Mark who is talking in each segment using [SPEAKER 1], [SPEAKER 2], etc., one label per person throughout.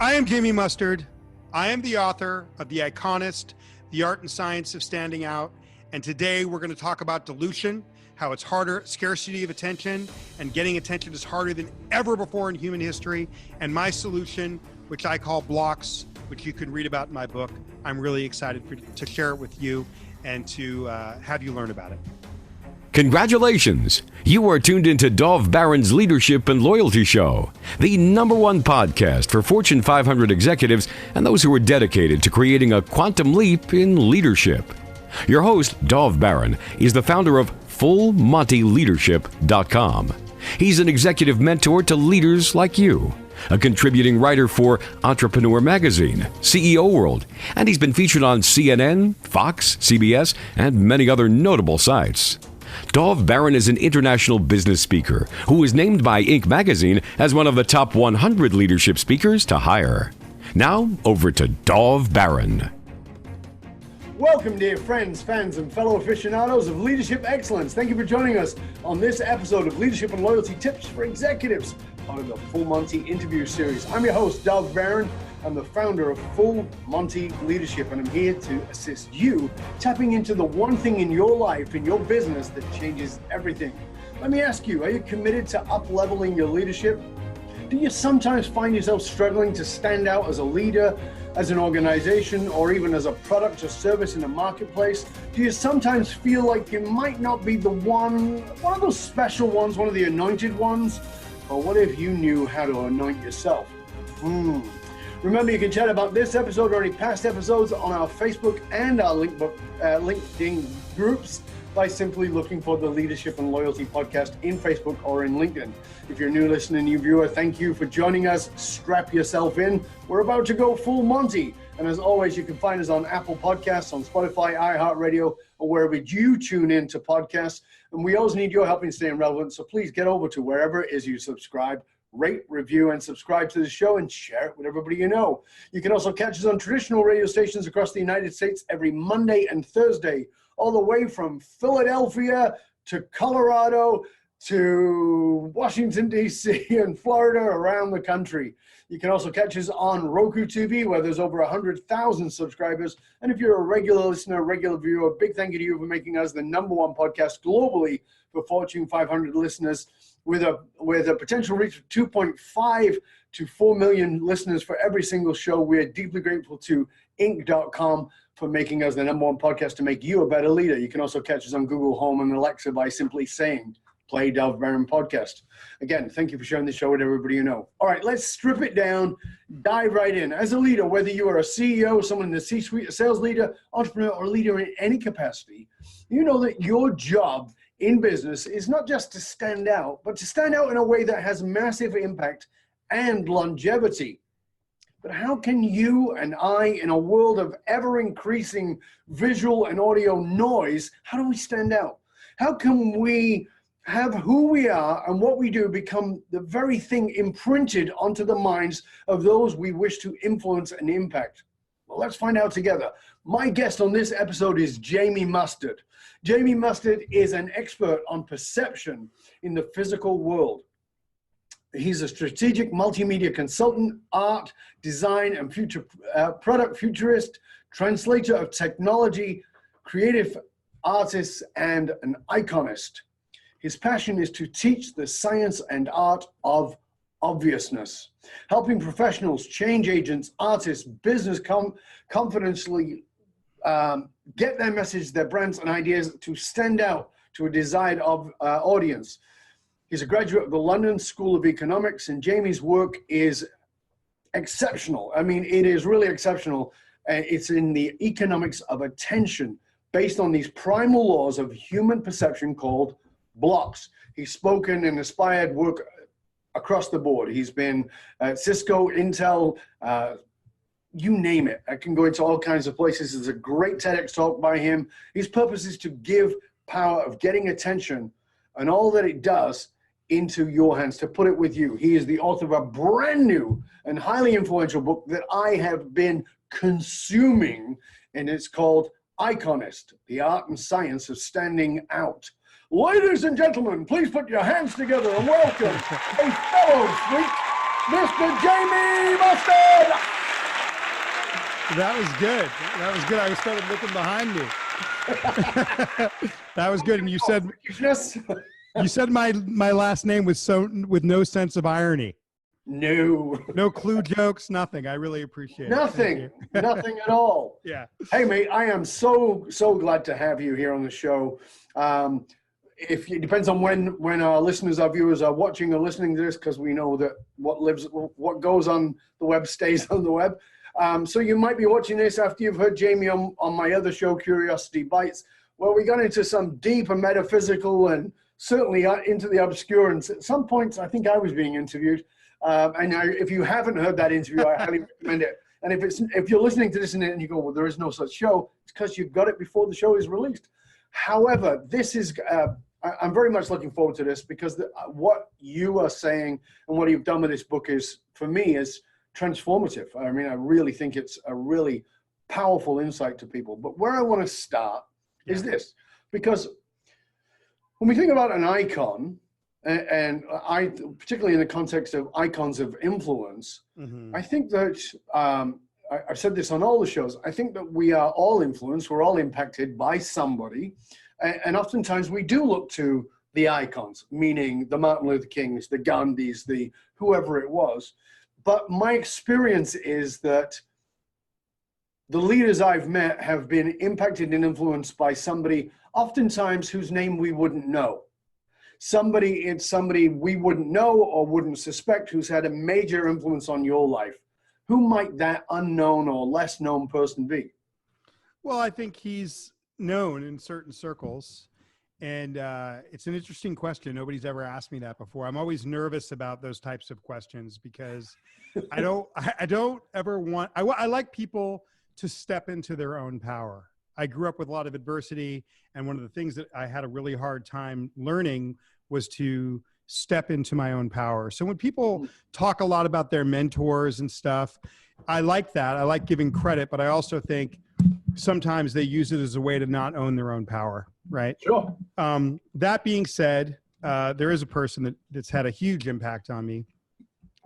[SPEAKER 1] I am Jamie Mustard. I am the author of The Iconist, The Art and Science of Standing Out. And today we're going to talk about delusion, how it's harder, scarcity of attention, and getting attention is harder than ever before in human history. And my solution, which I call blocks, which you can read about in my book. I'm really excited to share it with you and to have you learn about it.
[SPEAKER 2] Congratulations! You are tuned into Dov Baron's Leadership and Loyalty Show, the #1 podcast for Fortune 500 executives and those who are dedicated to creating a quantum leap in leadership. Your host, Dov Baron, is the founder of FullMontyLeadership.com. He's an executive mentor to leaders like you, a contributing writer for Entrepreneur Magazine, CEO World, and he's been featured on CNN, Fox, CBS, and many other notable sites. Dov Baron is an international business speaker who was named by Inc. magazine as one of the top 100 leadership speakers to hire. Now, over to Dov Baron.
[SPEAKER 3] Welcome, dear friends, fans, and fellow aficionados of leadership excellence. Thank you for joining us on this episode of Leadership and Loyalty Tips for Executives, part of the Full Monty interview series. I'm your host, Dov Baron. I'm the founder of Full Monty Leadership, and I'm here to assist you tapping into the one thing in your life, in your business, that changes everything. Let me ask you, are you committed to up-leveling your leadership? Do you sometimes find yourself struggling to stand out as a leader, as an organization, or even as a product or service in the marketplace? Do you sometimes feel like you might not be the one of those special ones, one of the anointed ones? Or what if you knew how to anoint yourself? Remember, you can chat about this episode or any past episodes on our Facebook and our LinkedIn groups by simply looking for the Leadership and Loyalty Podcast in Facebook or in LinkedIn. If you're a new listener, new viewer, thank you for joining us. Strap yourself in. We're about to go full Monty. And as always, you can find us on Apple Podcasts, on Spotify, iHeartRadio, or wherever you tune in to podcasts. And we always need your help in staying relevant. So please get over to wherever it is you subscribe. Rate, review, and subscribe to the show and share it with everybody you know. You can also catch us on traditional radio stations across the United States every Monday and Thursday, all the way from Philadelphia to Colorado to Washington, D.C. and Florida, around the country. You can also catch us on Roku TV, where there's over 100,000 subscribers. And if you're a regular listener, regular viewer, big thank you to you for making us the #1 podcast globally for Fortune 500 listeners, with a potential reach of 2.5 to 4 million listeners for every single show. We're deeply grateful to Inc.com for making us the #1 podcast to make you a better leader. You can also catch us on Google Home and Alexa by simply saying, play Dov Baron Podcast. Again, thank you for sharing the show with everybody you know. All right, let's strip it down, dive right in. As a leader, whether you are a CEO, someone in the C-suite, a sales leader, entrepreneur, or leader in any capacity, you know that your job in business is not just to stand out, but to stand out in a way that has massive impact and longevity. But how can you and I, in a world of ever-increasing visual and audio noise, how do we stand out? How can we have who we are and what we do become the very thing imprinted onto the minds of those we wish to influence and impact? Well, let's find out together. My guest on this episode is Jamie Mustard. Jamie Mustard is an expert on perception in the physical world. He's a strategic multimedia consultant, art, design, and product futurist, translator of technology, creative artist, and an iconist. His passion is to teach the science and art of obviousness, helping professionals, change agents, artists, business confidently get their message, their brands, and ideas to stand out to a desired audience. He's a graduate of the London School of Economics, and Jamie's work is exceptional. I mean, it is really exceptional. It's in the economics of attention, based on these primal laws of human perception called blocks. He's spoken and inspired work across the board. He's been at Cisco, Intel, you name it. I can go into all kinds of places. There's a great TEDx talk by him. His purpose is to give power of getting attention and all that it does into your hands, to put it with you. He is the author of a brand new and highly influential book that I have been consuming, and it's called Iconist, The Art and Science of Standing Out. Ladies and gentlemen, please put your hands together and welcome a fellow freak, Mr. Jamie Mustard.
[SPEAKER 1] That was good. That was good. I started looking behind me. That was good. And you said my last name was with no sense of irony. No clue jokes, nothing. I really appreciate
[SPEAKER 3] it. Nothing at all.
[SPEAKER 1] Yeah.
[SPEAKER 3] Hey, mate, I am so glad to have you here on the show. It depends on when our listeners, our viewers are watching or listening to this, because we know that what goes on the web stays on the web. So you might be watching this after you've heard Jamie on my other show, Curiosity Bites, where we got into some deep and metaphysical and certainly into the obscure. And at some points, I think I was being interviewed. If you haven't heard that interview, I highly recommend it. And if you're listening to this and you go, well, there is no such show, it's because you got it before the show is released. However, this is, I'm very much looking forward to this, because what you are saying and what you've done with this book is, for me, is transformative. I mean, I really think it's a really powerful insight to people. But where I want to start is this, because when we think about an icon, and I, particularly in the context of icons of influence, I think that, I've said this on all the shows, I think that we are all influenced, we're all impacted by somebody, and oftentimes we do look to the icons, meaning the Martin Luther Kings, the Gandhis, the whoever it was. But my experience is that the leaders I've met have been impacted and influenced by somebody, oftentimes whose name we wouldn't know. It's somebody we wouldn't know or wouldn't suspect, who's had a major influence on your life. Who might that unknown or less known person be?
[SPEAKER 1] Well, I think he's known in certain circles. And it's an interesting question. Nobody's ever asked me that before. I'm always nervous about those types of questions, because I don't ever want, I like people to step into their own power. I grew up with a lot of adversity, and one of the things that I had a really hard time learning was to step into my own power. So when people talk a lot about their mentors and stuff, I like that. I like giving credit, but I also think sometimes they use it as a way to not own their own power, right?
[SPEAKER 3] Sure.
[SPEAKER 1] That being said, there is a person that's had a huge impact on me.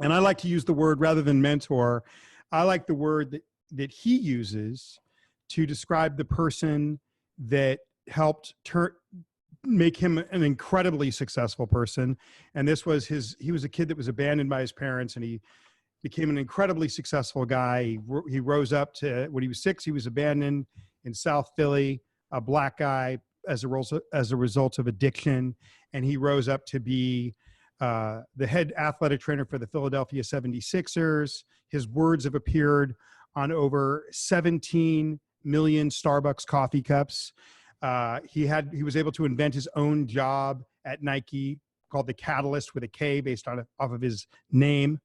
[SPEAKER 1] And I like to use the word, rather than mentor, I like the word that he uses to describe the person that helped make him an incredibly successful person. And this was he was a kid that was abandoned by his parents, and he became an incredibly successful guy. He rose up to, when he was 6, he was abandoned in South Philly, a black guy, as a result of addiction. And he rose up to be the head athletic trainer for the Philadelphia 76ers. His words have appeared on over 17 million Starbucks coffee cups. He was able to invent his own job at Nike called the Catalyst, with a K, based off of his name.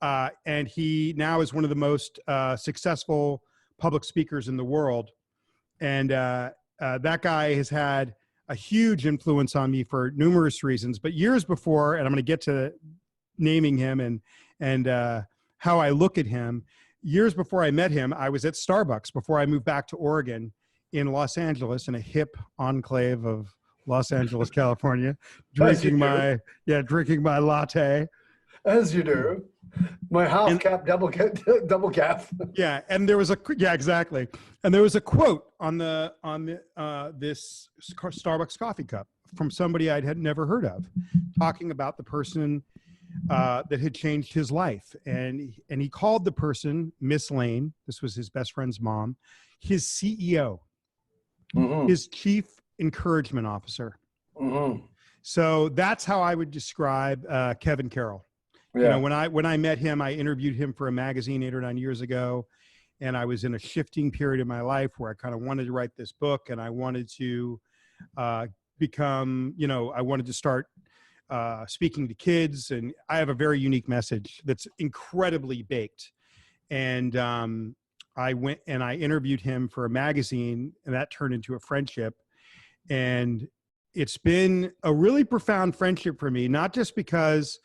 [SPEAKER 1] And he now is one of the most successful public speakers in the world. And that guy has had a huge influence on me for numerous reasons. But years before, and I'm going to get to naming him and how I look at him, years before I met him, I was at Starbucks before I moved back to Oregon, in Los Angeles, in a hip enclave of Los Angeles, California, drinking my latte.
[SPEAKER 3] As you do. My half cap, double cap.
[SPEAKER 1] Yeah, and there was exactly. And there was a quote on this Starbucks coffee cup from somebody I had never heard of, talking about the person that had changed his life. And he called the person, Miss Lane, this was his best friend's mom, his CEO, his chief encouragement officer. So that's how I would describe Kevin Carroll. Yeah. You know, when I met him, I interviewed him for a magazine 8 or 9 years ago, and I was in a shifting period in my life where I kind of wanted to write this book, and I wanted to I wanted to start speaking to kids, and I have a very unique message that's incredibly baked. And I went and I interviewed him for a magazine, and that turned into a friendship. And it's been a really profound friendship for me, not just because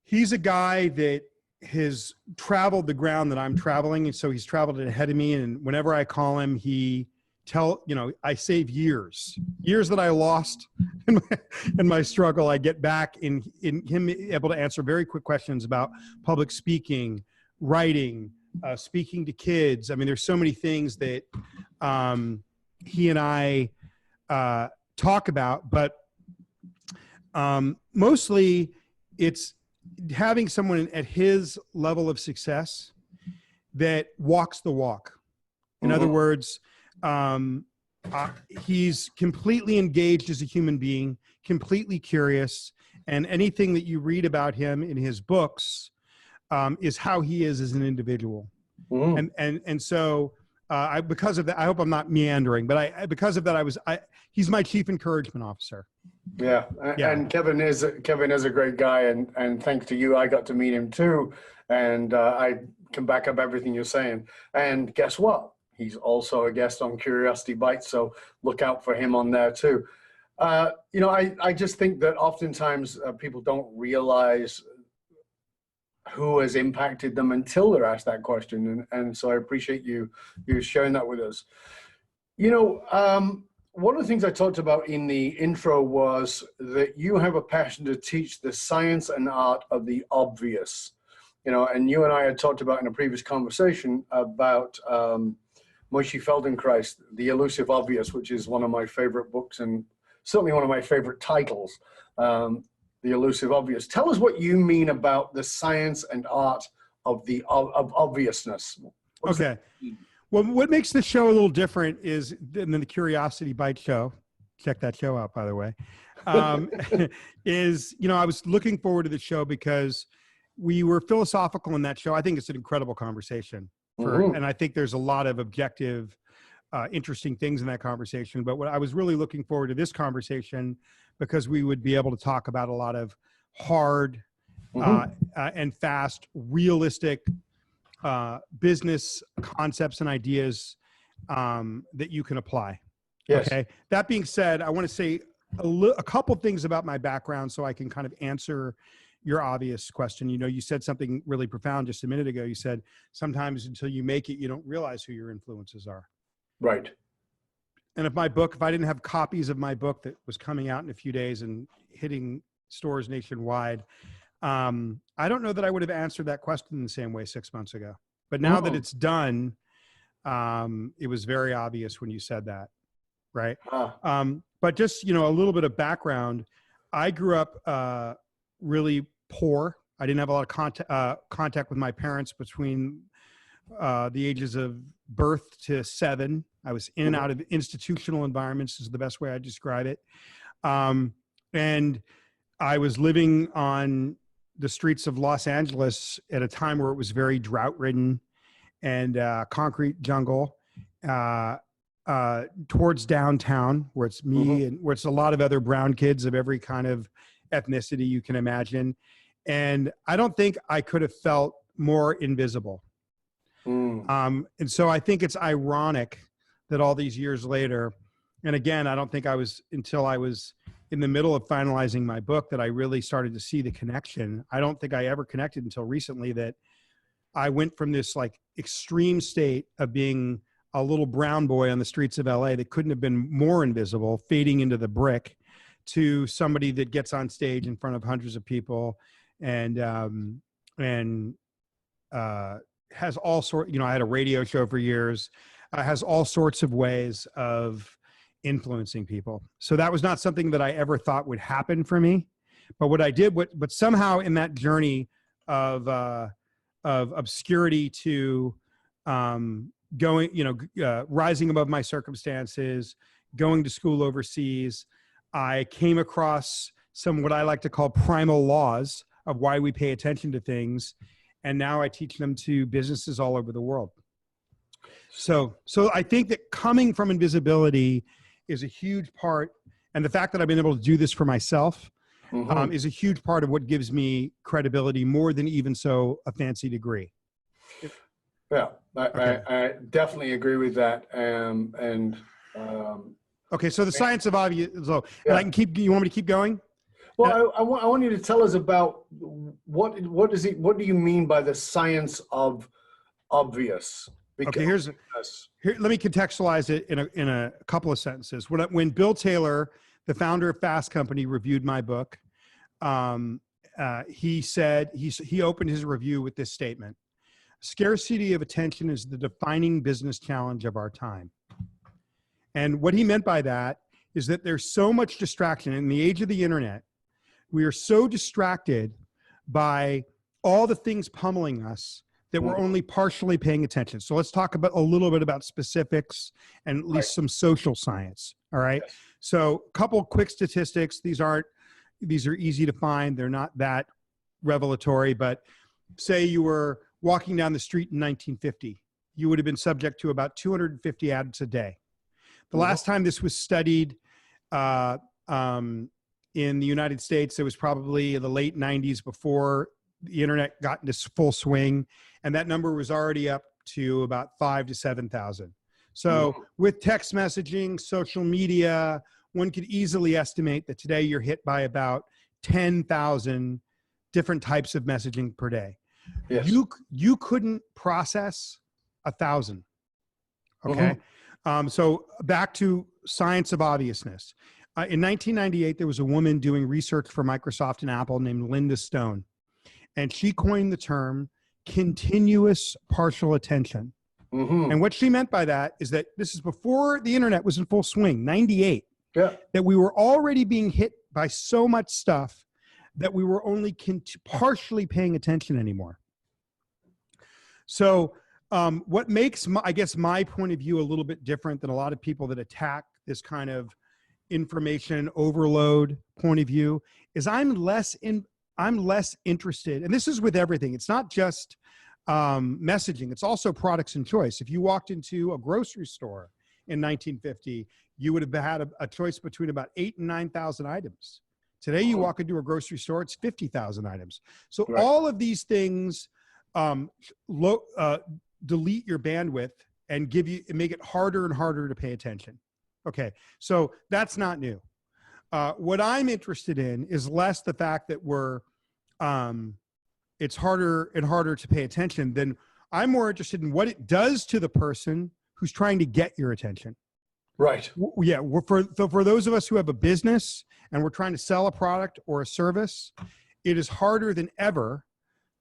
[SPEAKER 1] he's a guy that has traveled the ground that I'm traveling. And so he's traveled ahead of me. And whenever I call him, he I save years that I lost in my struggle. I get back in him able to answer very quick questions about public speaking, writing, speaking to kids. I mean, there's so many things that he and I talk about, but mostly it's having someone at his level of success that walks the walk. In other words, he's completely engaged as a human being, completely curious, and anything that you read about him in his books is how he is as an individual. And so because of that, I hope I'm not meandering, but because of that, he's my chief encouragement officer.
[SPEAKER 3] Yeah. And Kevin is a great guy, and thanks to you, I got to meet him too, and I can back up everything you're saying. And guess what? He's also a guest on Curiosity Bites, so look out for him on there too. I just think that oftentimes people don't realize who has impacted them until they're asked that question, and so I appreciate you sharing that with us. One of the things I talked about in the intro was that you have a passion to teach the science and art of the obvious. And you and I had talked about in a previous conversation about Moshe Feldenkrais, The Elusive Obvious, which is one of my favorite books and certainly one of my favorite titles, The Elusive Obvious. Tell us what you mean about the science and art of obviousness.
[SPEAKER 1] Okay. Well, what makes the show a little different than the Curiosity Bite show, check that show out, by the way, is, I was looking forward to the show because we were philosophical in that show. I think it's an incredible conversation. And I think there's a lot of objective, interesting things in that conversation. But what I was really looking forward to this conversation because we would be able to talk about a lot of hard and fast, realistic business concepts and ideas that you can apply.
[SPEAKER 3] Yes.
[SPEAKER 1] Okay. That being said, I want to say a couple things about my background so I can kind of answer your obvious question. You said something really profound just a minute ago. You said sometimes until you make it, you don't realize who your influences are.
[SPEAKER 3] Right.
[SPEAKER 1] And if I didn't have copies of my book that was coming out in a few days and hitting stores nationwide, I don't know that I would have answered that question in the same way 6 months ago. But now that it's done, it was very obvious when you said that, right? But just, a little bit of background. I grew up really poor. I didn't have a lot of contact with my parents between the ages of birth to 7. I was in and out of institutional environments is the best way I describe it. And I was living on the streets of Los Angeles at a time where it was very drought-ridden and concrete jungle towards downtown, where it's me and where it's a lot of other brown kids of every kind of ethnicity you can imagine. And I don't think I could have felt more invisible. And so I think it's ironic that all these years later, and again, I don't think until I was in the middle of finalizing my book that I really started to see the connection. I don't think I ever connected until recently that I went from this like extreme state of being a little brown boy on the streets of LA that couldn't have been more invisible, fading into the brick, to somebody that gets on stage in front of hundreds of people and has all sorts, I had a radio show for years, has all sorts of ways of influencing people. So that was not something that I ever thought would happen for me. But what I did, but somehow in that journey of obscurity to going, rising above my circumstances, going to school overseas, I came across some what I like to call primal laws of why we pay attention to things. And now I teach them to businesses all over the world. So I think that coming from invisibility is a huge part. And the fact that I've been able to do this for myself is a huge part of what gives me credibility more than even a fancy degree.
[SPEAKER 3] Yeah, I definitely agree with that.
[SPEAKER 1] Okay, so the science of obvious. So, and I can keep. You want me to keep going?
[SPEAKER 3] Well, I want you to tell us about what do you mean by the science of obvious? Because,
[SPEAKER 1] Okay, here. Let me contextualize it in a couple of sentences. When Bill Taylor, the founder of Fast Company, reviewed my book, he said he opened his review with this statement: "Scarcity of attention is the defining business challenge of our time." And what he meant by that is that there's so much distraction in the age of the internet. We are so distracted by all the things pummeling us that we're only partially paying attention. So let's talk about a little bit about specifics and at least some social science. All right.
[SPEAKER 3] Yes.
[SPEAKER 1] So a couple quick statistics. These are easy to find. They're not that revelatory, but say you were walking down the street in 1950, you would have been subject to about 250 ads a day. The last time this was studied in the United States, it was probably in the late 90s, before the internet got into full swing, and that number was already up to about 5,000 to 7,000. So with text messaging, social media, one could easily estimate that today you're hit by about 10,000 different types of messaging per day.
[SPEAKER 3] Yes.
[SPEAKER 1] You couldn't process 1,000. Okay. So back to science of obviousness. In 1998, there was a woman doing research for Microsoft and Apple named Linda Stone, and she coined the term continuous partial attention. And what she meant by that is that this is before the internet was in full swing, 98, that we were already being hit by so much stuff that we were only partially paying attention anymore. So what makes, I guess, my point of view a little bit different than a lot of people that attack this kind of information overload point of view is I'm less interested, and this is with everything. It's not just messaging. It's also products and choice. If you walked into a grocery store in 1950, you would have had a choice between about 8,000 and 9,000 items. Today, you walk into a grocery store, it's 50,000 items. So all of these things delete your bandwidth and make it harder and harder to pay attention. Okay, so that's not new. What I'm interested in is less the fact that it's harder and harder to pay attention than I'm more interested in what it does to the person who's trying to get your attention.
[SPEAKER 3] Right.
[SPEAKER 1] Yeah. For those of us who have a business and we're trying to sell a product or a service, it is harder than ever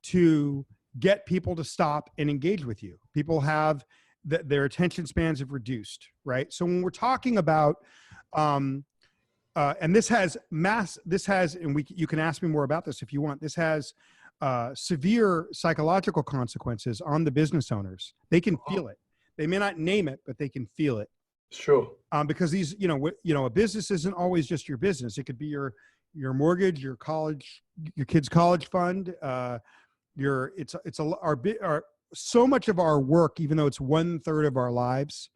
[SPEAKER 1] to get people to stop and engage with you. People have their attention spans have reduced, right? So when we're talking about, and this has, and you can ask me more about this if you want. This has severe psychological consequences on the business owners. They can feel it. They may not name it, but they can feel it.
[SPEAKER 3] Sure.
[SPEAKER 1] Because these, a business isn't always just your business. It could be your mortgage, your kid's college fund. So much of our work, even though it's 1/3 of our lives,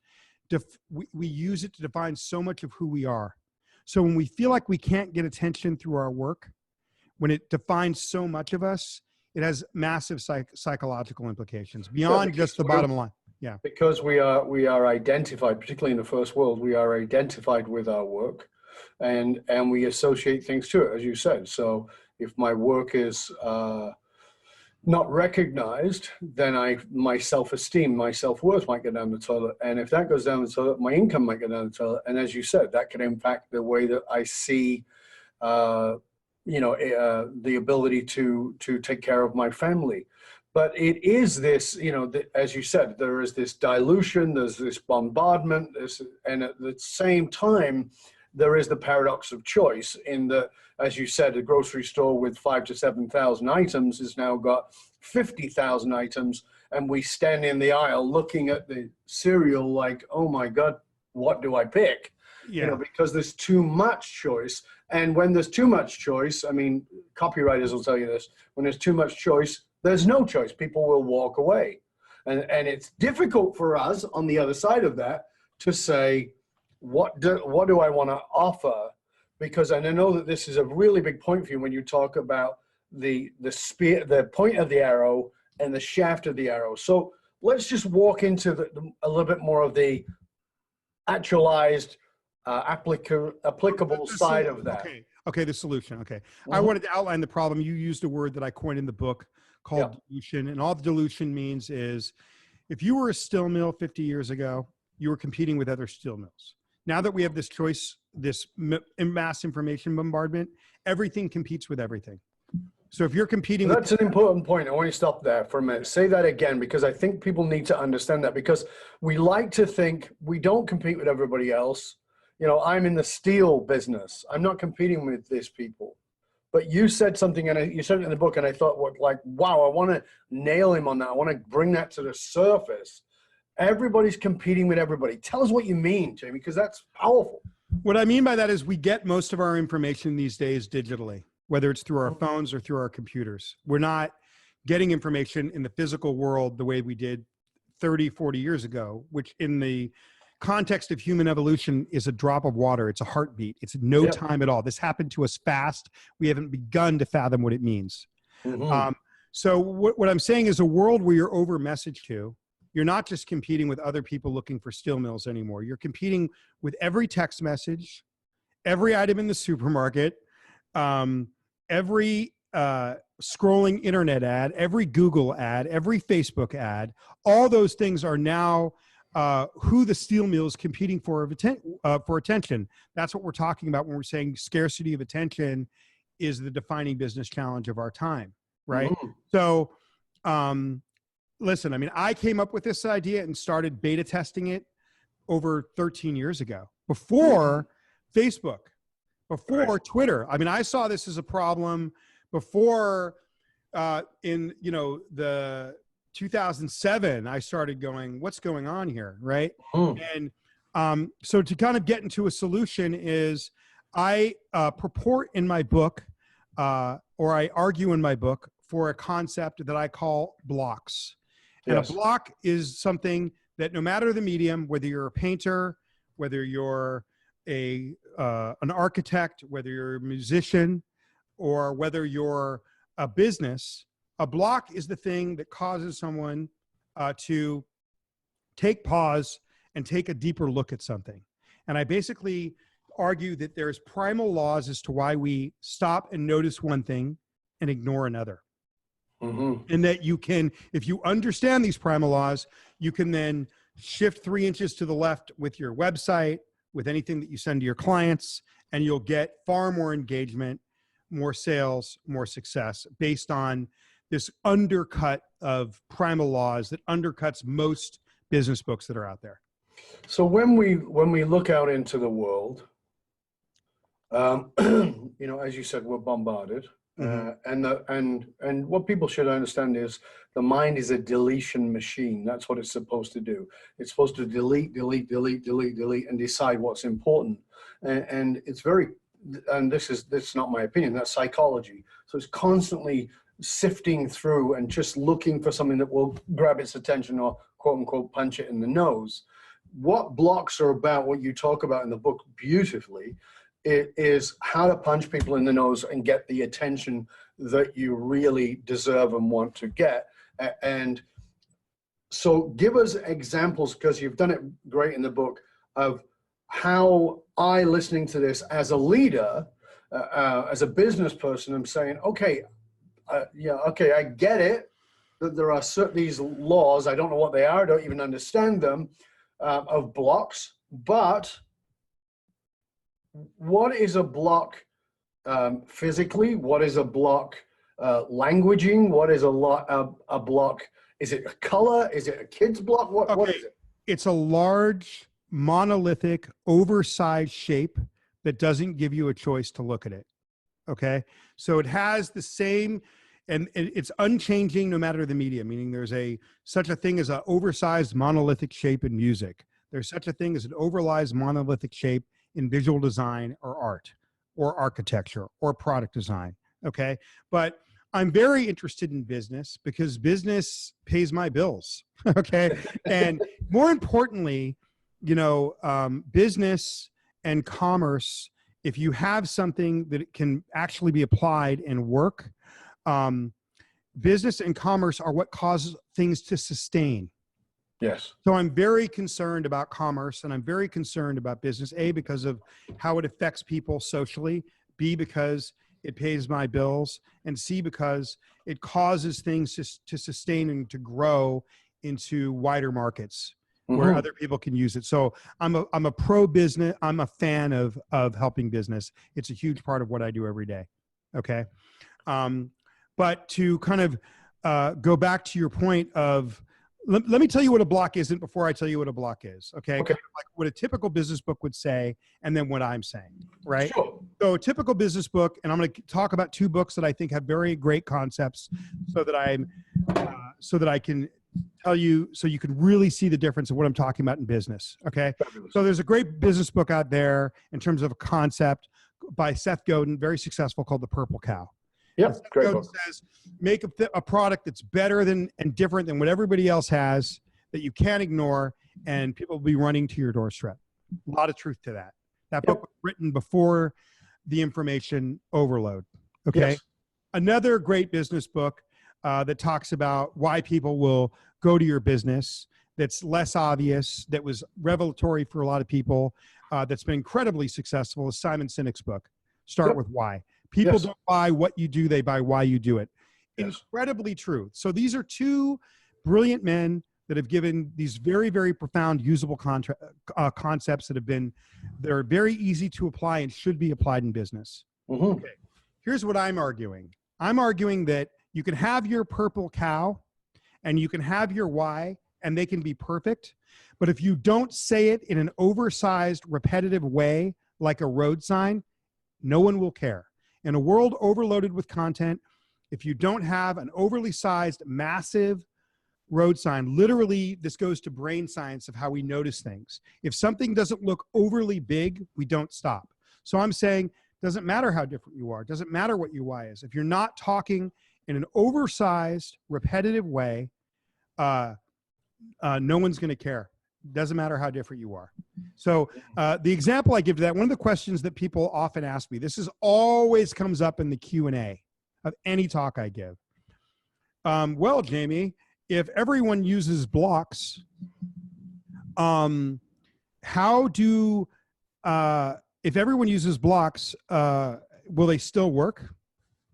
[SPEAKER 1] we use it to define so much of who we are. So when we feel like we can't get attention through our work, when it defines so much of us, it has massive psychological implications beyond just the bottom line. Yeah.
[SPEAKER 3] Because we are identified, particularly in the first world, we are identified with our work, and we associate things to it, as you said. So if my work is not recognized, then my self-esteem, my self-worth might go down the toilet. And if that goes down the toilet, my income might go down the toilet. And as you said, that can impact the way that I see, the ability to take care of my family. But it is this, as you said, there is this dilution, there's this bombardment, and at the same time, there is the paradox of choice in that, as you said, a grocery store with 5,000 to 7,000 items has now got 50,000 items, and we stand in the aisle looking at the cereal like, oh my God, what do I pick?
[SPEAKER 1] Yeah.
[SPEAKER 3] Because there's too much choice. And when there's too much choice, I mean, copywriters will tell you this, when there's too much choice, there's no choice. People will walk away. And it's difficult for us on the other side of that to say, what do I want to offer? Because, and I know that this is a really big point for you when you talk about the point of the arrow and the shaft of the arrow. So let's just walk into a little bit more of the actualized, applicable side of that.
[SPEAKER 1] Okay, the solution. Okay. I wanted to outline the problem. You used a word that I coined in the book called dilution. And all the dilution means is If you were a steel mill 50 years ago, you were competing with other steel mills. Now that we have this choice, this mass information bombardment, everything competes with everything. So if you're competing with...
[SPEAKER 3] That's an important point. I want you to stop there for a minute. Say that again, because I think people need to understand that, because we like to think we don't compete with everybody else. You know, I'm in the steel business. I'm not competing with these people. But you said something, and you said it in the book, and I thought, like, wow, I want to nail him on that. I want to bring that to the surface. Everybody's competing with everybody. Tell us what you mean, Jamie, because that's powerful.
[SPEAKER 1] What I mean by that is we get most of our information these days digitally, whether it's through our phones or through our computers. We're not getting information in the physical world the way we did 30, 40 years ago, which in the context of human evolution is a drop of water. It's a heartbeat. It's no time at all. This happened to us fast. We haven't begun to fathom what it means. So what I'm saying is a world where you're over messaged to, you're not just competing with other people looking for steel mills anymore. You're competing with every text message, every item in the supermarket, every scrolling internet ad, every Google ad, every Facebook ad. All those things are now who the steel mill is competing for attention. That's what we're talking about when we're saying scarcity of attention is the defining business challenge of our time, right? So listen, I mean, I came up with this idea and started beta testing it over 13 years ago, before Facebook, before Twitter. I mean, I saw this as a problem before in, you know, the 2007, I started going, what's going on here, right? And so to kind of get into a solution is I purport in my book, or I argue in my book for a concept that I call blocks. And a block is something that no matter the medium, whether you're a painter, whether you're an architect, whether you're a musician, or whether you're a business, a block is the thing that causes someone to take pause and take a deeper look at something. And I basically argue that there's primal laws as to why we stop and notice one thing and ignore another. And that you can, if you understand these primal laws, you can then shift 3 inches to the left with your website, with anything that you send to your clients, and you'll get far more engagement, more sales, more success based on this undercut of primal laws that undercuts most business books that are out there.
[SPEAKER 3] So when we look out into the world, you know, as you said, we're bombarded. And what people should understand is the mind is a deletion machine. That's what it's supposed to do. It's supposed to delete, and decide what's important. And it's very, and this is not my opinion, that's psychology. So it's constantly sifting through and just looking for something that will grab its attention or quote unquote punch it in the nose. What blocks are about, what you talk about in the book beautifully, it is how to punch people in the nose and get the attention that you really deserve and want to get. And so give us examples, because you've done it great in the book, of how I, listening to this as a leader, as a business person, I'm saying, okay, okay, I get it, that there are these laws, I don't know what they are, I don't even understand them, of blocks, but what is a block physically? What is a block languaging? What is a block? Is it a color? Is it a kid's block? What is it?
[SPEAKER 1] It's a large, monolithic, oversized shape that doesn't give you a choice to look at it. Okay? So it has the same, and it's unchanging no matter the medium, meaning there's such a thing as an oversized monolithic shape in music. There's such a thing as an oversized monolithic shape in visual design or art or architecture or product design. Okay. But I'm very interested in business because business pays my bills. Okay. And more importantly, you know, business and commerce, if you have something that can actually be applied and work, business and commerce are what causes things to sustain.
[SPEAKER 3] Yes.
[SPEAKER 1] So I'm very concerned about commerce, and I'm very concerned about business, A, because of how it affects people socially, B, because it pays my bills, and C, because it causes things to sustain and to grow into wider markets where other people can use it. So I'm a pro business. I'm a fan of helping business. It's a huge part of what I do every day. Okay. But to kind of go back to your point of, let me tell you what a block isn't before I tell you what a block is. Okay. Kind of like what a typical business book would say, and then what I'm saying, right?
[SPEAKER 3] Sure.
[SPEAKER 1] So a typical business book, and I'm going to talk about two books that I think have very great concepts so that I can tell you, so you can really see the difference of what I'm talking about in business. Okay.
[SPEAKER 3] Fabulous.
[SPEAKER 1] So there's a great business book out there in terms of a concept by Seth Godin, very successful, called The Purple Cow.
[SPEAKER 3] Yeah, great
[SPEAKER 1] Godin
[SPEAKER 3] book.
[SPEAKER 1] says, make a product that's better than and different than what everybody else has, that you can't ignore, and people will be running to your doorstep. A lot of truth to that. That book was written before the information overload. Okay.
[SPEAKER 3] Yes.
[SPEAKER 1] Another great business book that talks about why people will go to your business, that's less obvious, that was revelatory for a lot of people, that's been incredibly successful, is Simon Sinek's book, Start with Why. People don't buy what you do, they buy why you do it. Incredibly true. So these are two brilliant men that have given these very, very profound, usable concepts that are very easy to apply and should be applied in business. Okay. Here's what I'm arguing. I'm arguing that you can have your purple cow and you can have your why, and they can be perfect. But if you don't say it in an oversized, repetitive way, like a road sign, no one will care. In a world overloaded with content, if you don't have an overly sized, massive road sign, literally, this goes to brain science of how we notice things. If something doesn't look overly big, we don't stop. So I'm saying, doesn't matter how different you are, doesn't matter what your why is. If you're not talking in an oversized, repetitive way, no one's going to care. Doesn't matter how different you are. So the example I give to that, one of the questions that people often ask me, this is always comes up in the Q&A of any talk I give. Well, Jamie, if everyone uses blocks, if everyone uses blocks, will they still work?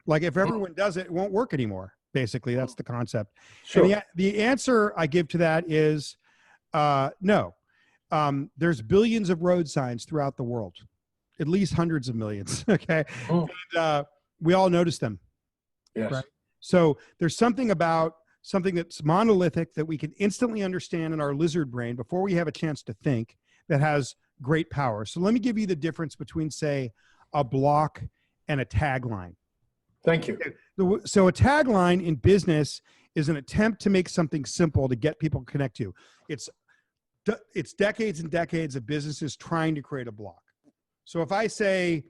[SPEAKER 1] Like if everyone does it, it won't work anymore. Basically, that's the concept.
[SPEAKER 3] Sure.
[SPEAKER 1] And the answer I give to that is no. There's billions of road signs throughout the world, at least hundreds of millions. Okay. And, we all notice them.
[SPEAKER 3] Yes.
[SPEAKER 1] Right? So there's something about something that's monolithic that we can instantly understand in our lizard brain before we have a chance to think, that has great power. So let me give you the difference between, say, a block and a tagline.
[SPEAKER 3] Thank you.
[SPEAKER 1] So a tagline in business is an attempt to make something simple to get people to connect to. It's decades and decades of businesses trying to create a block. So if I say,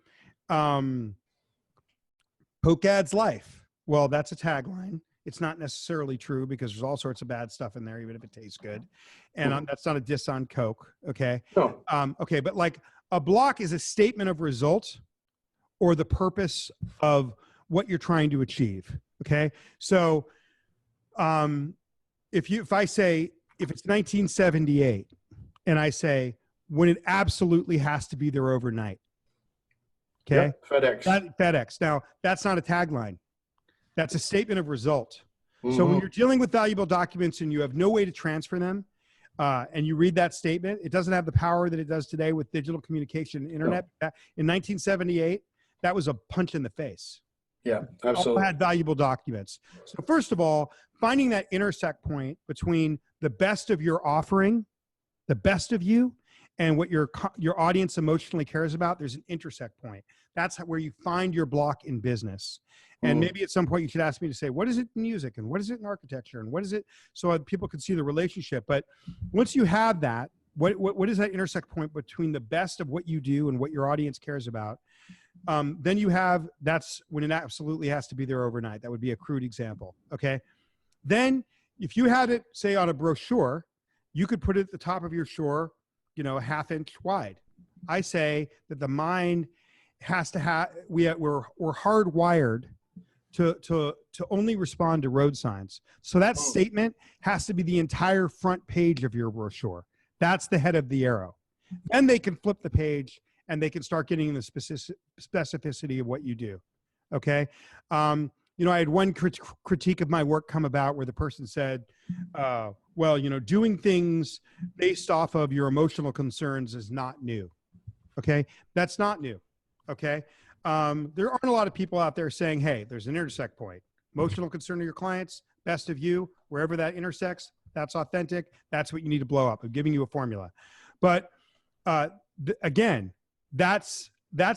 [SPEAKER 1] Pokead's life, well, that's a tagline. It's not necessarily true because there's all sorts of bad stuff in there, even if it tastes good. And that's not a diss on Coke. Okay.
[SPEAKER 3] No.
[SPEAKER 1] Okay. But like a block is a statement of result or the purpose of what you're trying to achieve. Okay. So, if I say, if it's 1978 and I say, when it absolutely has to be there overnight. Okay.
[SPEAKER 3] Yep.
[SPEAKER 1] FedEx. Now that's not a tagline. That's a statement of result. So when you're dealing with valuable documents and you have no way to transfer them, and you read that statement, it doesn't have the power that it does today with digital communication and internet. No. In 1978, that was a punch in the face.
[SPEAKER 3] Yeah, absolutely.
[SPEAKER 1] All had valuable documents. So first of all, finding that intersect point between the best of your offering, the best of you, and what your audience emotionally cares about, there's an intersect point. That's where you find your block in business. And maybe at some point you should ask me to say, what is it in music and what is it in architecture and what is it, so people can see the relationship. But once you have that, what is that intersect point between the best of what you do and what your audience cares about? Then you have, that's when it absolutely has to be there overnight. That would be a crude example. Okay. Then if you had it, say, on a brochure, you could put it at the top of your shore, a 1/2 inch wide. I say that the mind has to have, we're hardwired to only respond to road signs. So that statement has to be the entire front page of your brochure. That's the head of the arrow. Then they can flip the page and they can start getting the specificity of what you do. Okay. I had one critique of my work come about where the person said, well, doing things based off of your emotional concerns is not new. Okay. That's not new. Okay. There aren't a lot of people out there saying, hey, there's an intersect point. Emotional concern of your clients, best of you, wherever that intersects, that's authentic. That's what you need to blow up. I'm giving you a formula. But again, that's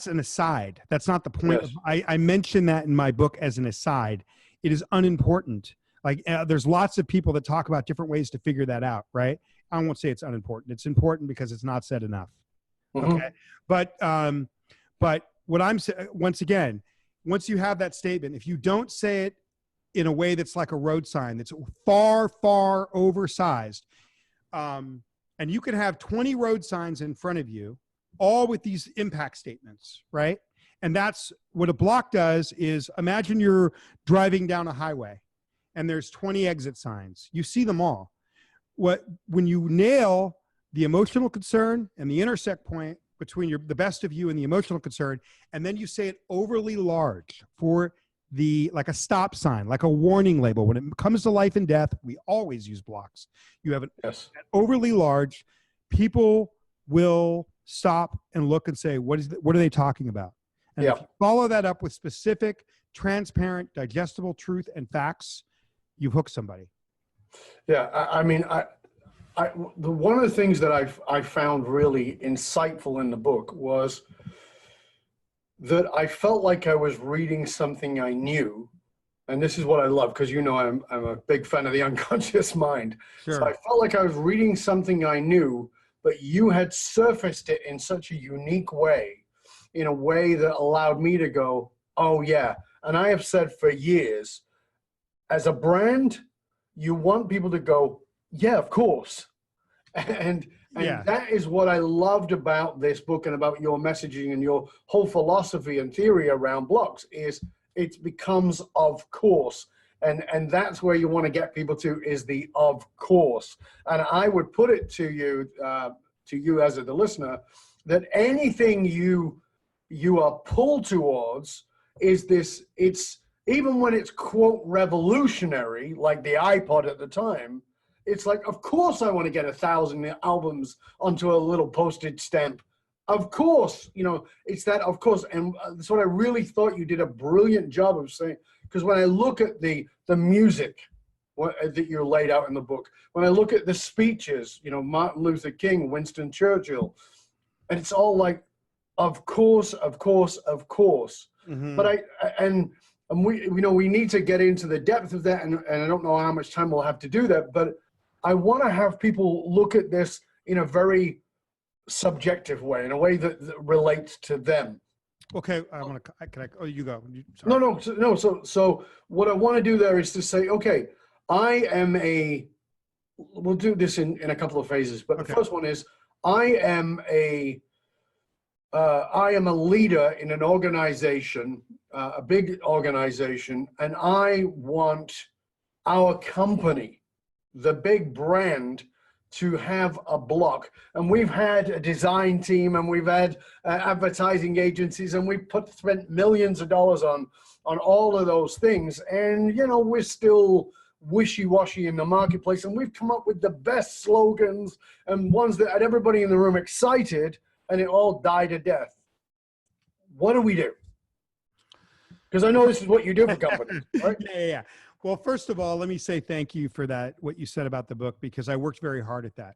[SPEAKER 1] an aside. That's not the point.
[SPEAKER 3] Yes.
[SPEAKER 1] I mentioned that in my book as an aside. It is unimportant. Like there's lots of people that talk about different ways to figure that out, right? I won't say it's unimportant. It's important because it's not said enough.
[SPEAKER 3] Mm-hmm.
[SPEAKER 1] Okay. But what I'm saying, once again, once you have that statement, if you don't say it in a way that's like a road sign, that's far, far oversized, and you can have 20 road signs in front of you, all with these impact statements, right? And that's what a block does is imagine you're driving down a highway and there's 20 exit signs. You see them all. When you nail the emotional concern and the intersect point between the best of you and the emotional concern, and then you say it overly large for like a stop sign, like a warning label. When it comes to life and death, we always use blocks. You have an overly large, people will stop and look and say, what are they talking about? And if you follow that up with specific, transparent, digestible truth and facts, you've hooked somebody.
[SPEAKER 3] Yeah. I mean, one of the things that I found really insightful in the book was that I felt like I was reading something I knew. And this is what I love, because I'm a big fan of the unconscious mind.
[SPEAKER 1] Sure.
[SPEAKER 3] So I felt like I was reading something I knew, but you had surfaced it in such a unique way, in a way that allowed me to go, oh yeah. And I have said for years, as a brand, you want people to go, yeah, of course. And that is what I loved about this book and about your messaging and your whole philosophy and theory around blocks is it becomes of course. And that's where you want to get people to, is the of course. And I would put it to you as the listener, that anything you are pulled towards is this, it's even when it's quote revolutionary, like the iPod at the time, it's like, of course I want to get 1,000 albums onto a little postage stamp. Of course, it's that, of course. And that's what I really thought you did a brilliant job of saying, because when I look at the music that you laid out in the book, when I look at the speeches, Martin Luther King, Winston Churchill, and it's all like, of course, of course, of course. Mm-hmm. But we need to get into the depth of that, and I don't know how much time we'll have to do that, but I want to have people look at this in a very subjective way, in a way that relates to them.
[SPEAKER 1] Okay, you go.
[SPEAKER 3] No. So what I want to do there is to say, okay, we'll do this in a couple of phases, but the first one is, I am a leader in an organization, a big organization, and I want our company, the big brand, to have a block. And we've had a design team, and we've had advertising agencies, and we've spent millions of dollars on all of those things. And, we're still wishy-washy in the marketplace, and we've come up with the best slogans and ones that had everybody in the room excited, and it all died a death. What do we do? Because I know this is what you do for companies, right?
[SPEAKER 1] Yeah. Well, first of all, let me say thank you for that, what you said about the book, because I worked very hard at that.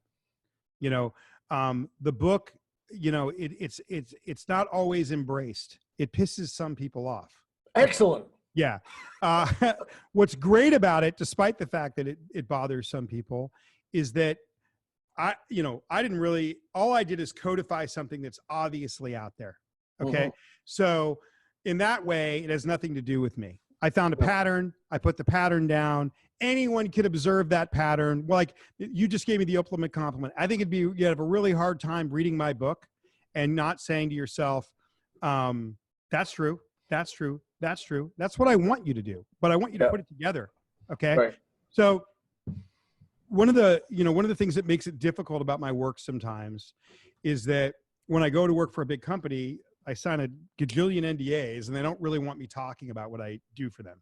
[SPEAKER 1] The book, it's not always embraced. It pisses some people off.
[SPEAKER 3] Excellent.
[SPEAKER 1] Yeah. What's great about it, despite the fact that it bothers some people, is that all I did is codify something that's obviously out there. Okay. Mm-hmm. So in that way, it has nothing to do with me. I found a pattern. I put the pattern down. Anyone could observe that pattern. Well, like you just gave me the ultimate compliment. I think you'd have a really hard time reading my book and not saying to yourself, that's true. That's true. That's true. That's what I want you to do, but I want you to put it together. Okay. Right. So one of the things that makes it difficult about my work sometimes is that when I go to work for a big company, I sign a gajillion NDAs and they don't really want me talking about what I do for them.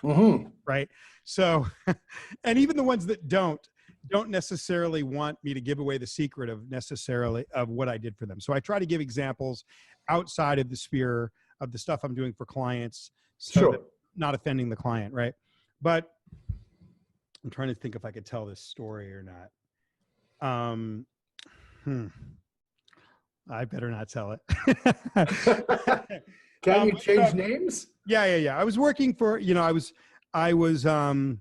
[SPEAKER 1] right? So, and even the ones that don't necessarily want me to give away the secret of necessarily of what I did for them. So I try to give examples outside of the sphere of the stuff I'm doing for clients, so that not offending the client, right? But I'm trying to think if I could tell this story or not. I better not tell it.
[SPEAKER 3] Can you change names?
[SPEAKER 1] Yeah. I was working for, I was working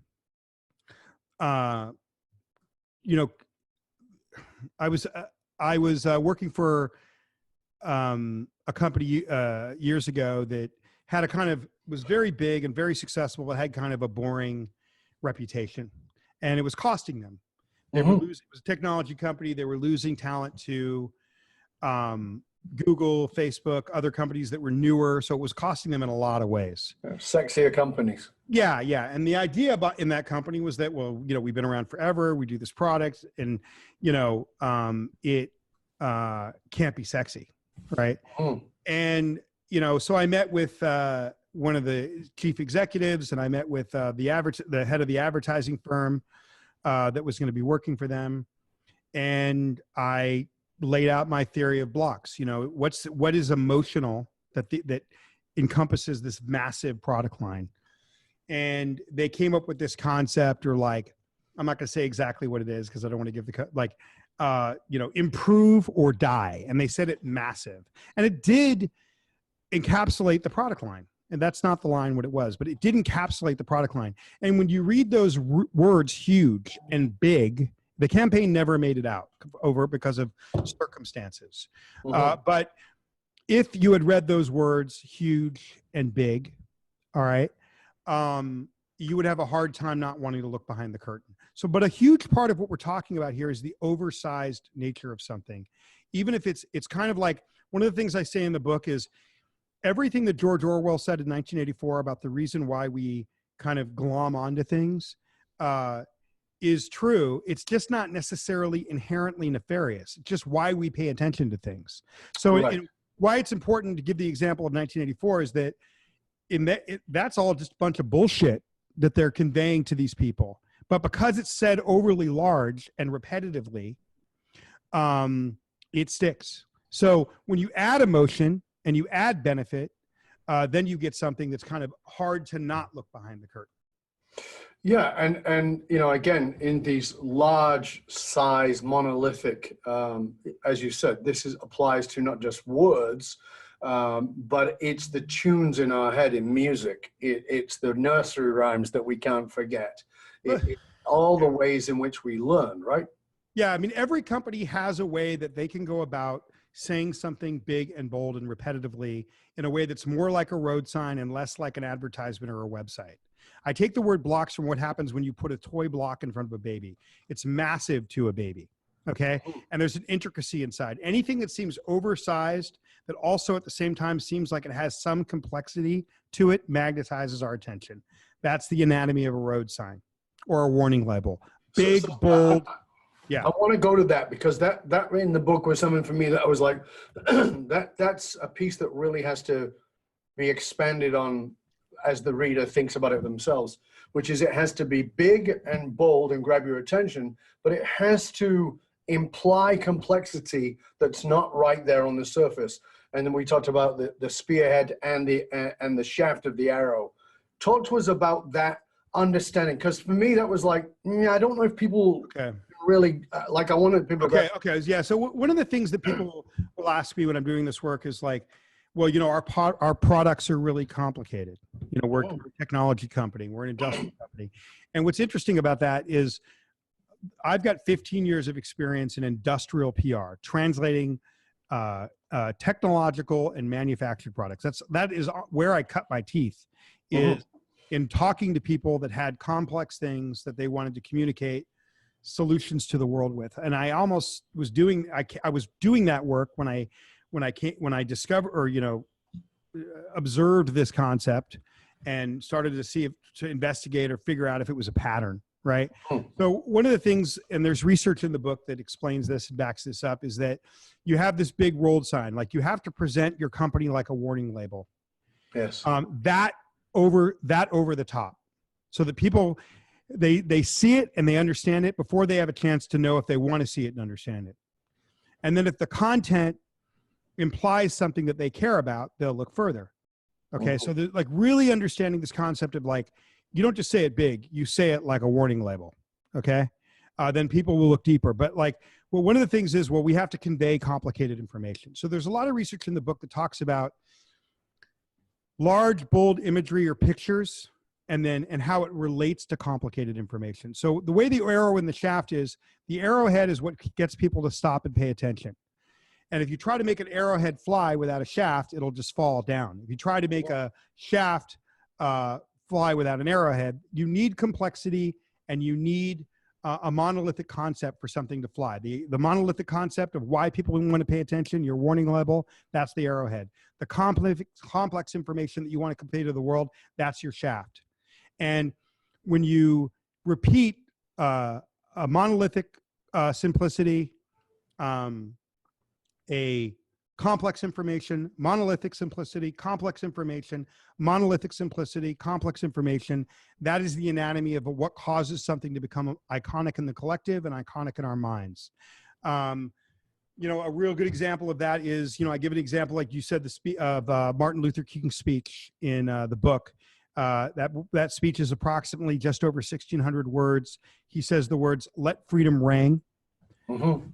[SPEAKER 1] for a company years ago that had was very big and very successful, but had kind of a boring reputation, and it was costing them. They were losing. It was a technology company. They were losing talent to Google, Facebook, other companies that were newer. So it was costing them in a lot of ways.
[SPEAKER 3] Sexier companies.
[SPEAKER 1] Yeah. And the idea in that company was that, well, we've been around forever. We do this product, and it can't be sexy, right? And so I met with one of the chief executives, and I met with the head of the advertising firm that was going to be working for them, and I laid out my theory of blocks. What is emotional that encompasses this massive product line, and they came up with this concept, or like, I'm not going to say exactly what it is because I don't want to give improve or die, and they said it massive, and it did encapsulate the product line. And that's not the line what it was, but it did encapsulate the product line. And when you read those words, huge and big, the campaign never made it out because of circumstances. But if you had read those words, huge and big, all right, you would have a hard time not wanting to look behind the curtain. So, but a huge part of what we're talking about here is the oversized nature of something. Even if it's kind of like, one of the things I say in the book is, everything that George Orwell said in 1984 about the reason why we kind of glom onto things is true. It's just not necessarily inherently nefarious. It's just why we pay attention to things. So why it's important to give the example of 1984 is that that's all just a bunch of bullshit that they're conveying to these people. But because it's said overly large and repetitively, it sticks. So when you add emotion and you add benefit, then you get something that's kind of hard to not look behind the curtain.
[SPEAKER 3] Yeah, and again, in these large size monolithic, as you said, applies to not just words, but it's the tunes in our head in music. It's the nursery rhymes that we can't forget. It's all the ways in which we learn, right?
[SPEAKER 1] Yeah, I mean, every company has a way that they can go about saying something big and bold and repetitively in a way that's more like a road sign and less like an advertisement or a website. I take the word blocks from what happens when you put a toy block in front of a baby. It's massive to a baby, okay? And there's an intricacy inside. Anything that seems oversized that also at the same time seems like it has some complexity to it magnetizes our attention. That's the anatomy of a road sign or a warning label. Big, bold. Yeah,
[SPEAKER 3] I want to go to that because that in the book was something for me that I was like, that's a piece that really has to be expanded on as the reader thinks about it themselves, which is it has to be big and bold and grab your attention, but it has to imply complexity that's not right there on the surface. And then we talked about the spearhead and the shaft of the arrow. Talk to us about that understanding, because for me that was like, I don't know if people really like. I wanted people.
[SPEAKER 1] Okay, yeah. So one of the things that people will ask me when I'm doing this work is like, well, our products are really complicated. We're a technology company, we're an industrial company, and what's interesting about that is I've got 15 years of experience in industrial PR, translating technological and manufactured products. That is where I cut my teeth, is in talking to people that had complex things that they wanted to communicate solutions to the world with. And I almost was doing that work when I discovered or observed this concept and started to investigate or figure out if it was a pattern, right? So one of the things, and there's research in the book that explains this and backs this up, is that you have this big road sign, like you have to present your company like a warning label.
[SPEAKER 3] Yes.
[SPEAKER 1] That over the top. so that people, they see it and they understand it before they have a chance to know if they want to see it and understand it. And then if the content implies something that they care about, they'll look further. Okay. So like really understanding this concept of like, you don't just say it big, you say it like a warning label. Okay. Then people will look deeper. But like, well, one of the things is, well, we have to convey complicated information. So there's a lot of research in the book that talks about large, bold imagery or pictures, and how it relates to complicated information. So the way the arrow in the shaft is, the arrowhead is what gets people to stop and pay attention. And if you try to make an arrowhead fly without a shaft, it'll just fall down. If you try to make a shaft fly without an arrowhead, you need complexity and you need a monolithic concept for something to fly. The monolithic concept of why people want to pay attention, your warning label, that's the arrowhead. The complex information that you want to convey to the world, that's your shaft. And when you repeat a monolithic simplicity, a complex information, monolithic simplicity, complex information, monolithic simplicity, complex information, that is the anatomy of what causes something to become iconic in the collective and iconic in our minds. You know, a real good example of that is, you know, I give an example, like you said, of Martin Luther King's speech in the book. That speech is approximately just over 1,600 words. He says the words, "Let freedom ring,"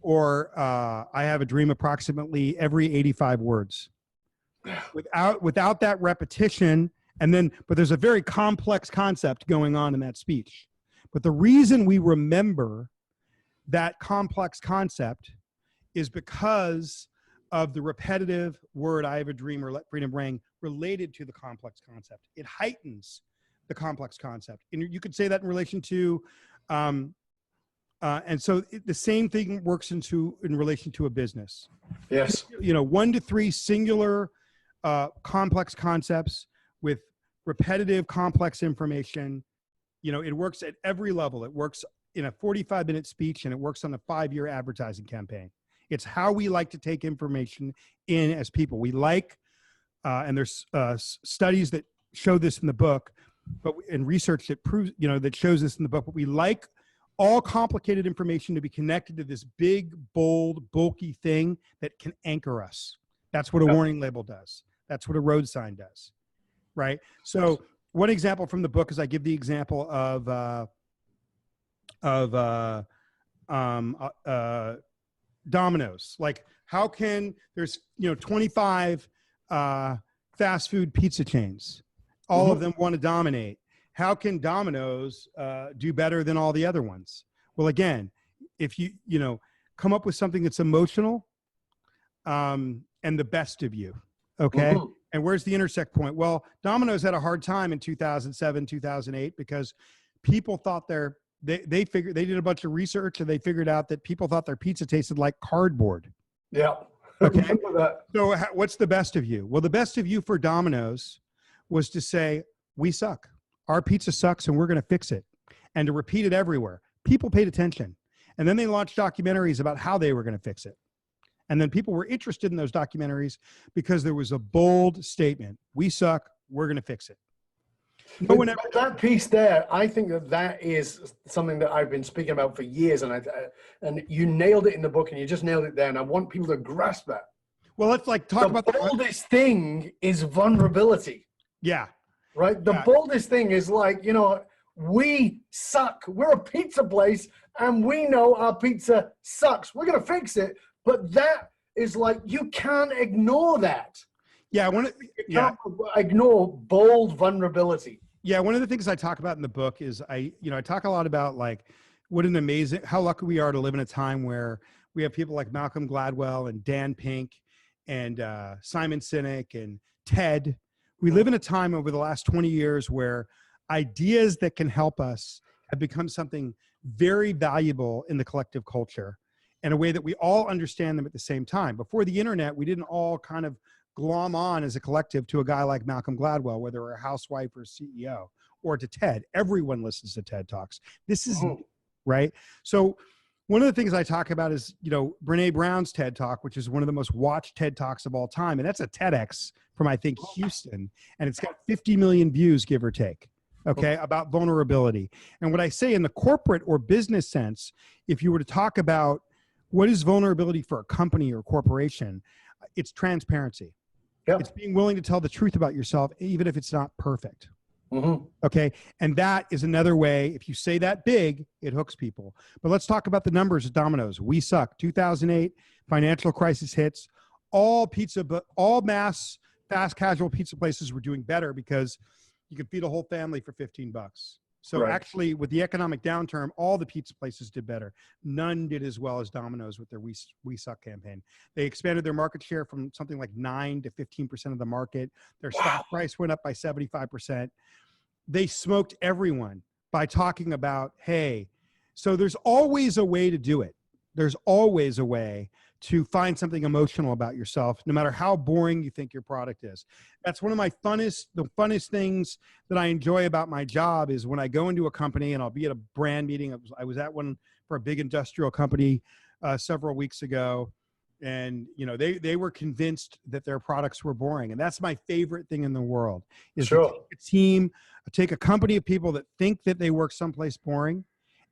[SPEAKER 1] or "I have a dream," approximately every 85 words. Without that repetition, but there's a very complex concept going on in that speech. But the reason we remember that complex concept is because of the repetitive word, "I have a dream," or "let freedom ring," related to the complex concept. It heightens the complex concept. And you could say that in relation to, and so the same thing works in relation to a business.
[SPEAKER 3] Yes.
[SPEAKER 1] You know, 1 to 3 singular complex concepts with repetitive complex information. You know, it works at every level. It works in a 45-minute speech, and it works on a 5-year advertising campaign. It's how we like to take information in as people. We like, and there's studies that show this in the book, and research that proves, you know, that shows this in the book, but we like all complicated information to be connected to this big, bold, bulky thing that can anchor us. That's what a warning label does. That's what a road sign does, right? So one example from the book is I give the example of Dominos. Like, how can there's 25 fast food pizza chains, all of them want to dominate. How can Domino's do better than all the other ones? Well, again, if you come up with something that's emotional and the best of you, okay? And where's the intersect point? Well, Domino's had a hard time in 2007, 2008 because people thought they did a bunch of research and they figured out that people thought their pizza tasted like cardboard.
[SPEAKER 3] Yeah.
[SPEAKER 1] Okay. So what's the best of you? Well, the best of you for Domino's was to say, we suck. Our pizza sucks and we're going to fix it. And to repeat it everywhere. People paid attention. And then they launched documentaries about how they were going to fix it. And then people were interested in those documentaries because there was a bold statement. We suck. We're going to fix it. No one ever.
[SPEAKER 3] That piece there, I think that is something that I've been speaking about for years, and you nailed it in the book, and you just nailed it there, and I want people to grasp that.
[SPEAKER 1] Well, let's talk about
[SPEAKER 3] the boldest thing is vulnerability.
[SPEAKER 1] Yeah.
[SPEAKER 3] Right. The boldest thing is we suck. We're a pizza place, and we know our pizza sucks. We're gonna fix it, but that is you can't ignore that.
[SPEAKER 1] Yeah,
[SPEAKER 3] you can't ignore bold vulnerability.
[SPEAKER 1] Yeah, one of the things I talk about in the book is I talk a lot about how lucky we are to live in a time where we have people like Malcolm Gladwell and Dan Pink and Simon Sinek and TED. We live in a time over the last 20 years where ideas that can help us have become something very valuable in the collective culture in a way that we all understand them at the same time. Before the internet, we didn't all kind of glom on as a collective to a guy like Malcolm Gladwell, whether we're a housewife or a CEO, or to TED. Everyone listens to TED Talks. This is right. So one of the things I talk about is, Brene Brown's TED Talk, which is one of the most watched TED Talks of all time. And that's a TEDx from, I think, Houston. And it's got 50 million views, give or take. okay, about vulnerability. And what I say in the corporate or business sense, if you were to talk about what is vulnerability for a company or corporation, it's transparency.
[SPEAKER 3] Yeah.
[SPEAKER 1] It's being willing to tell the truth about yourself, even if it's not perfect.
[SPEAKER 3] Mm-hmm.
[SPEAKER 1] Okay. And that is another way. If you say that big, it hooks people. But let's talk about the numbers of Domino's. We suck. 2008 financial crisis hits. All mass fast casual pizza places were doing better because you could feed a whole family for $15. So
[SPEAKER 3] Right.
[SPEAKER 1] actually, with the economic downturn, all the pizza places did better. None did as well as Domino's with their We Suck campaign. They expanded their market share from something like 9 to 15% of the market. Their stock price went up by 75%. They smoked everyone by talking about, hey, so there's always a way to do it. There's always a way to find something emotional about yourself, no matter how boring you think your product is. That's one of the funnest things that I enjoy about my job is when I go into a company and I'll be at a brand meeting. I was at one for a big industrial company several weeks ago. And, you know, they were convinced that their products were boring. And that's my favorite thing in the world is to take a team, take a company of people that think that they work someplace boring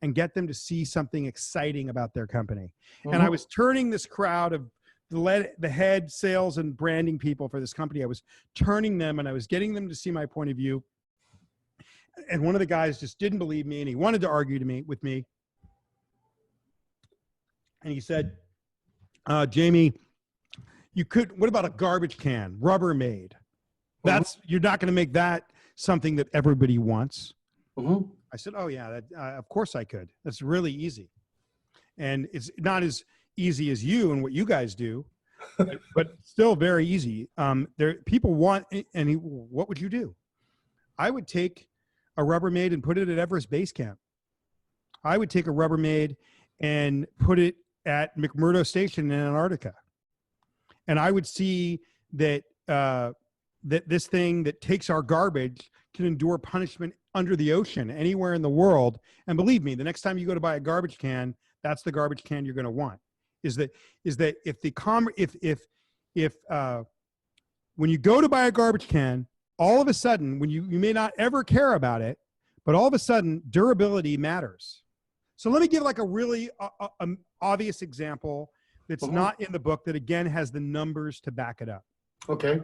[SPEAKER 1] and get them to see something exciting about their company. Mm-hmm. And I was turning this crowd of the head sales and branding people for this company. I was turning them and I was getting them to see my point of view. And one of the guys just didn't believe me and he wanted to argue with me. And he said, Jamie, what about a garbage can, Rubbermaid? You're not going to make that something that everybody wants. Mm-hmm. I said, oh yeah, of course I could. That's really easy. And it's not as easy as you and what you guys do, but still very easy. People want, what would you do? I would take a Rubbermaid and put it at Everest Base Camp. I would take a Rubbermaid and put it at McMurdo Station in Antarctica. And I would see that that this thing that takes our garbage can endure punishment under the ocean anywhere in the world. And believe me, the next time you go to buy a garbage can, that's the garbage can you're going to want. Is that if when you go to buy a garbage can, all of a sudden, when you may not ever care about it, but all of a sudden durability matters. So let me give like a really obvious example that's not in the book that again has the numbers to back it up. Okay.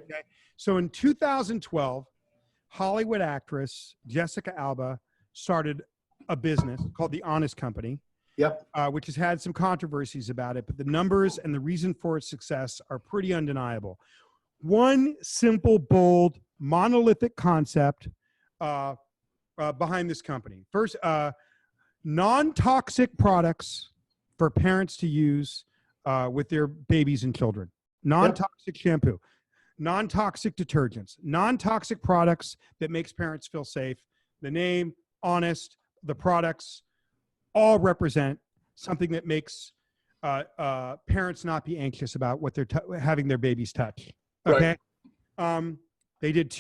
[SPEAKER 1] So in 2012, Hollywood actress Jessica Alba started a business called The Honest Company. Yep. Which has had some controversies about it, but the numbers and the reason for its success are pretty undeniable. One simple, bold, monolithic concept behind this company. First, non-toxic products for parents to use with their babies and children. Non-toxic shampoo, non-toxic detergents, non-toxic products that makes parents feel safe. The name, Honest, the products all represent something that makes parents not be anxious about what they're having their babies touch. Okay. Right. They did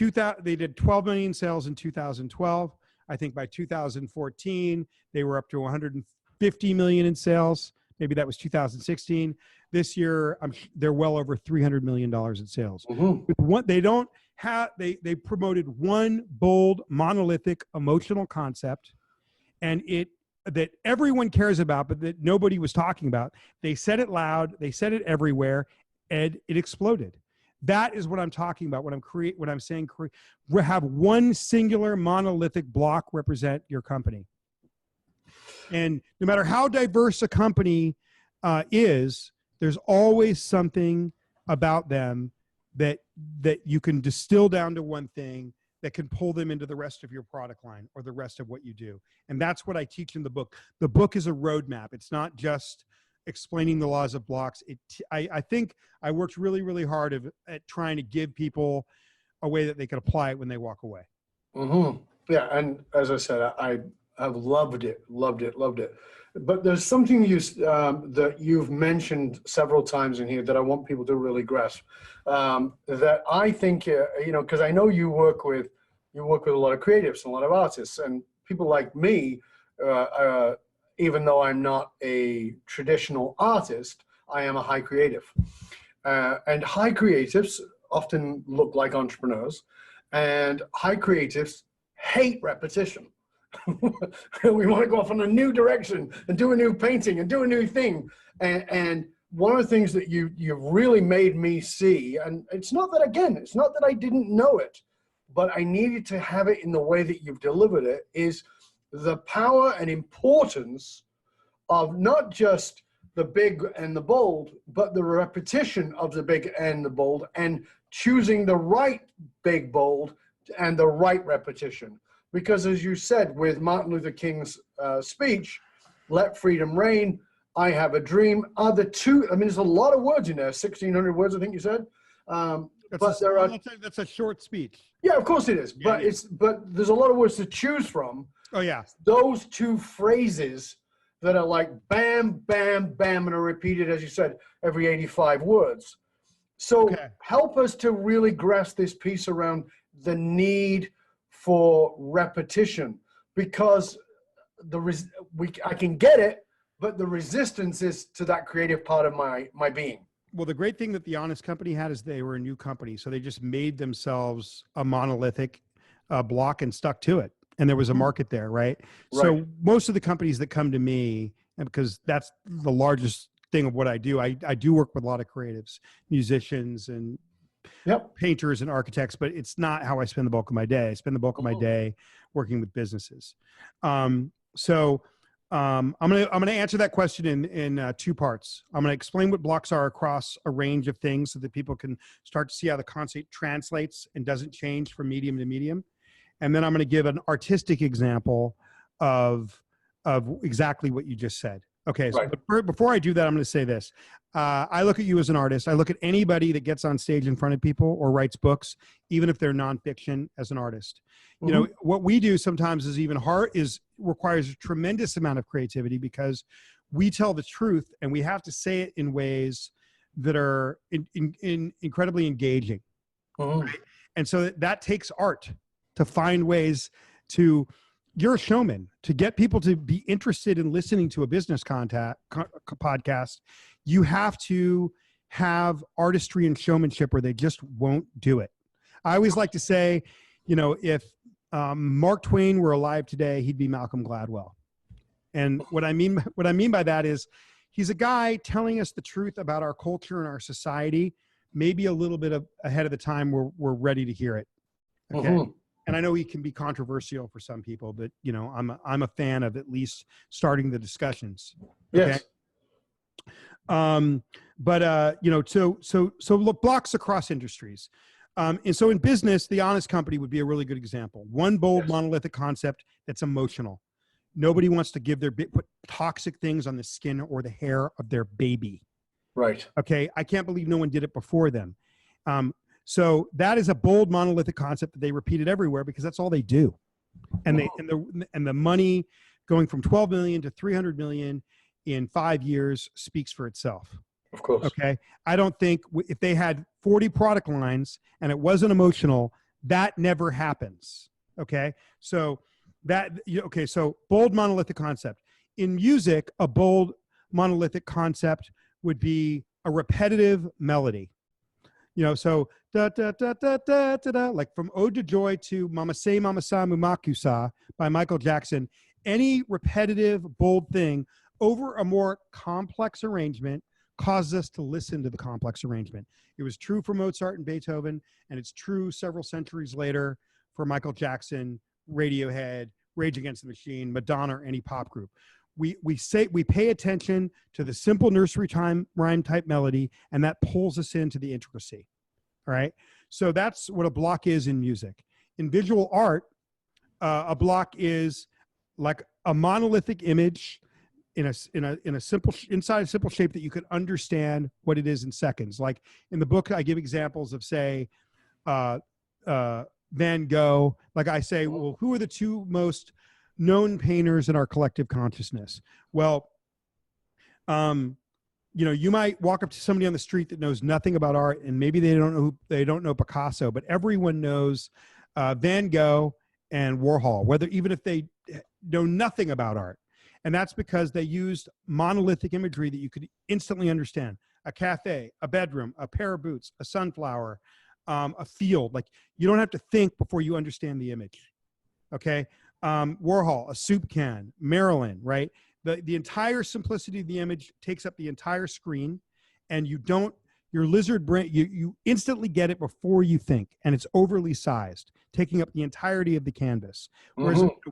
[SPEAKER 1] 12 million sales in 2012. I think by 2014, they were up to 150 million in sales. Maybe that was 2016. This year, they're well over $300 million in sales. Mm-hmm. They promoted one bold, monolithic, emotional concept, and that everyone cares about, but that nobody was talking about. They said it loud. They said it everywhere, and it exploded. That is what I'm talking about when I'm saying have one singular monolithic block represent your company. And no matter how diverse a company is, there's always something about them that you can distill down to one thing that can pull them into the rest of your product line or the rest of what you do. And that's what I teach in the book. The book is a roadmap. It's not just explaining the laws of blocks. I think I worked really, really hard at trying to give people a way that they could apply it when they walk away.
[SPEAKER 3] Mm-hmm. Yeah, and as I said, I've loved it. But there's something that you've mentioned several times in here that I want people to really grasp. That I think, because I know you work with a lot of creatives and a lot of artists, and people like me. Even though I'm not a traditional artist, I am a high creative. And high creatives often look like entrepreneurs, and high creatives hate repetition. We want to go off in a new direction and do a new painting and do a new thing. And one of the things that you've really made me see, and it's not that, again, it's not that I didn't know it, but I needed to have it in the way that you've delivered it, is the power and importance of not just the big and the bold, but the repetition of the big and the bold, and choosing the right big, bold, and the right repetition. Because as you said with Martin Luther King's speech, "Let freedom reign," "I have a dream," are the two. I mean, there's a lot of words in there, 1,600 words, I think you said.
[SPEAKER 1] That's a short speech.
[SPEAKER 3] Yeah, of course it is.
[SPEAKER 1] Yeah,
[SPEAKER 3] but there's a lot of words to choose from.
[SPEAKER 1] Oh yeah.
[SPEAKER 3] Those two phrases that are like bam, bam, bam, and are repeated, as you said, every 85 words. So help us to really grasp this piece around the need for repetition, because I can get it, but the resistance is to that creative part of my being.
[SPEAKER 1] Well, the great thing that the Honest Company had is they were a new company. So they just made themselves a monolithic block and stuck to it. And there was a market there, right? So most of the companies that come to me, and because that's the largest thing of what I do, I do work with a lot of creatives, musicians and painters and architects, but it's not how I spend the bulk of my day. I spend the bulk of my day working with businesses. I'm gonna answer that question in two parts. I'm gonna explain what blocks are across a range of things so that people can start to see how the concept translates and doesn't change from medium to medium. And then I'm going to give an artistic example of exactly what you just said. Okay, so but before I do that, I'm going to say this. I look at you as an artist. I look at anybody that gets on stage in front of people or writes books, even if they're nonfiction, as an artist. You know, what we do sometimes is even hard, requires a tremendous amount of creativity, because we tell the truth and we have to say it in ways that are incredibly engaging. Right? And so that takes art. To find ways to, you're a showman, to get people to be interested in listening to a business podcast, you have to have artistry and showmanship, or they just won't do it. I always like to say, you know, if Mark Twain were alive today, he'd be Malcolm Gladwell. And what I mean by that is, he's a guy telling us the truth about our culture and our society, maybe a little bit ahead of the time we're ready to hear it. Okay. And I know he can be controversial for some people, but you know, I'm a fan of at least starting the discussions. Okay? Yes. You know, so look, blocks across industries. And so in business, the Honest Company would be a really good example. One bold monolithic concept that's emotional. Nobody wants to put toxic things on the skin or the hair of their baby.
[SPEAKER 3] Right. Okay.
[SPEAKER 1] I can't believe no one did it before them. So that is a bold monolithic concept that they repeated everywhere, because that's all they do. And the money going from 12 million to 300 million in 5 years speaks for itself.
[SPEAKER 3] Of course. Okay.
[SPEAKER 1] I don't think if they had 40 product lines and it wasn't emotional, that never happens. Okay. So so bold monolithic concept. In music, a bold monolithic concept would be a repetitive melody. You know, so da da da da da da da, like from Ode to Joy to Mama Say Mama Sa Mumakusa by Michael Jackson. Any repetitive, bold thing over a more complex arrangement causes us to listen to the complex arrangement. It was true for Mozart and Beethoven, and it's true several centuries later for Michael Jackson, Radiohead, Rage Against the Machine, Madonna, or any pop group. We pay attention to the simple nursery rhyme type melody, and that pulls us into the intricacy. All right. So that's what a block is in music. In visual art, a block is like a monolithic image inside a simple shape that you could understand what it is in seconds. Like in the book, I give examples of, say, Van Gogh. Like I say, well, who are the two most known painters in our collective consciousness? Well, you know, you might walk up to somebody on the street that knows nothing about art, and maybe they don't know Picasso, but everyone knows Van Gogh and Warhol, even if they know nothing about art. And that's because they used monolithic imagery that you could instantly understand. A cafe, a bedroom, a pair of boots, a sunflower, a field. Like, you don't have to think before you understand the image. Okay. Warhol, a soup can. Marilyn, right? The entire simplicity of the image takes up the entire screen, and your lizard brain, you instantly get it before you think, and it's overly sized, taking up the entirety of the canvas.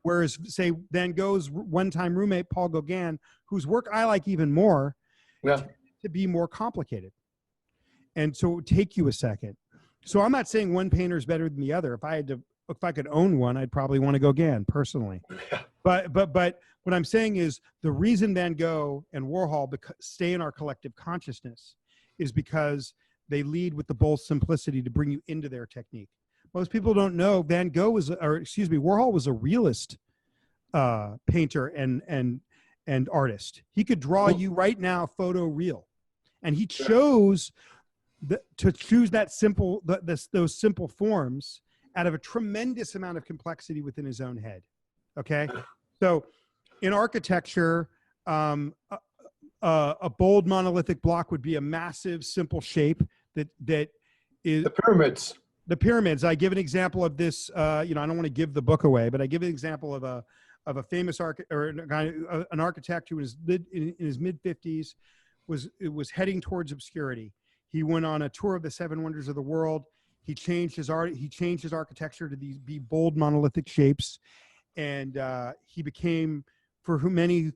[SPEAKER 1] Whereas say Van Gogh's one-time roommate, Paul Gauguin, whose work I like even more, to be more complicated. And so it would take you a second. So I'm not saying one painter is better than the other. If I could own one, I'd probably want to Gauguin personally. But what I'm saying is the reason Van Gogh and Warhol stay in our collective consciousness is because they lead with the bold simplicity to bring you into their technique. Most people don't know Warhol was a realist painter and artist. He could draw you right now photo real, and he chose to choose that those simple forms out of a tremendous amount of complexity within his own head. Okay, so in architecture, a bold monolithic block would be a massive, simple shape that is
[SPEAKER 3] the pyramids.
[SPEAKER 1] The pyramids. I give an example of this. I don't want to give the book away, but I give an example of a famous an architect who was in his mid-50s, was heading towards obscurity. He went on a tour of the seven wonders of the world. He changed his art. He changed his architecture to be bold monolithic shapes, and he became for many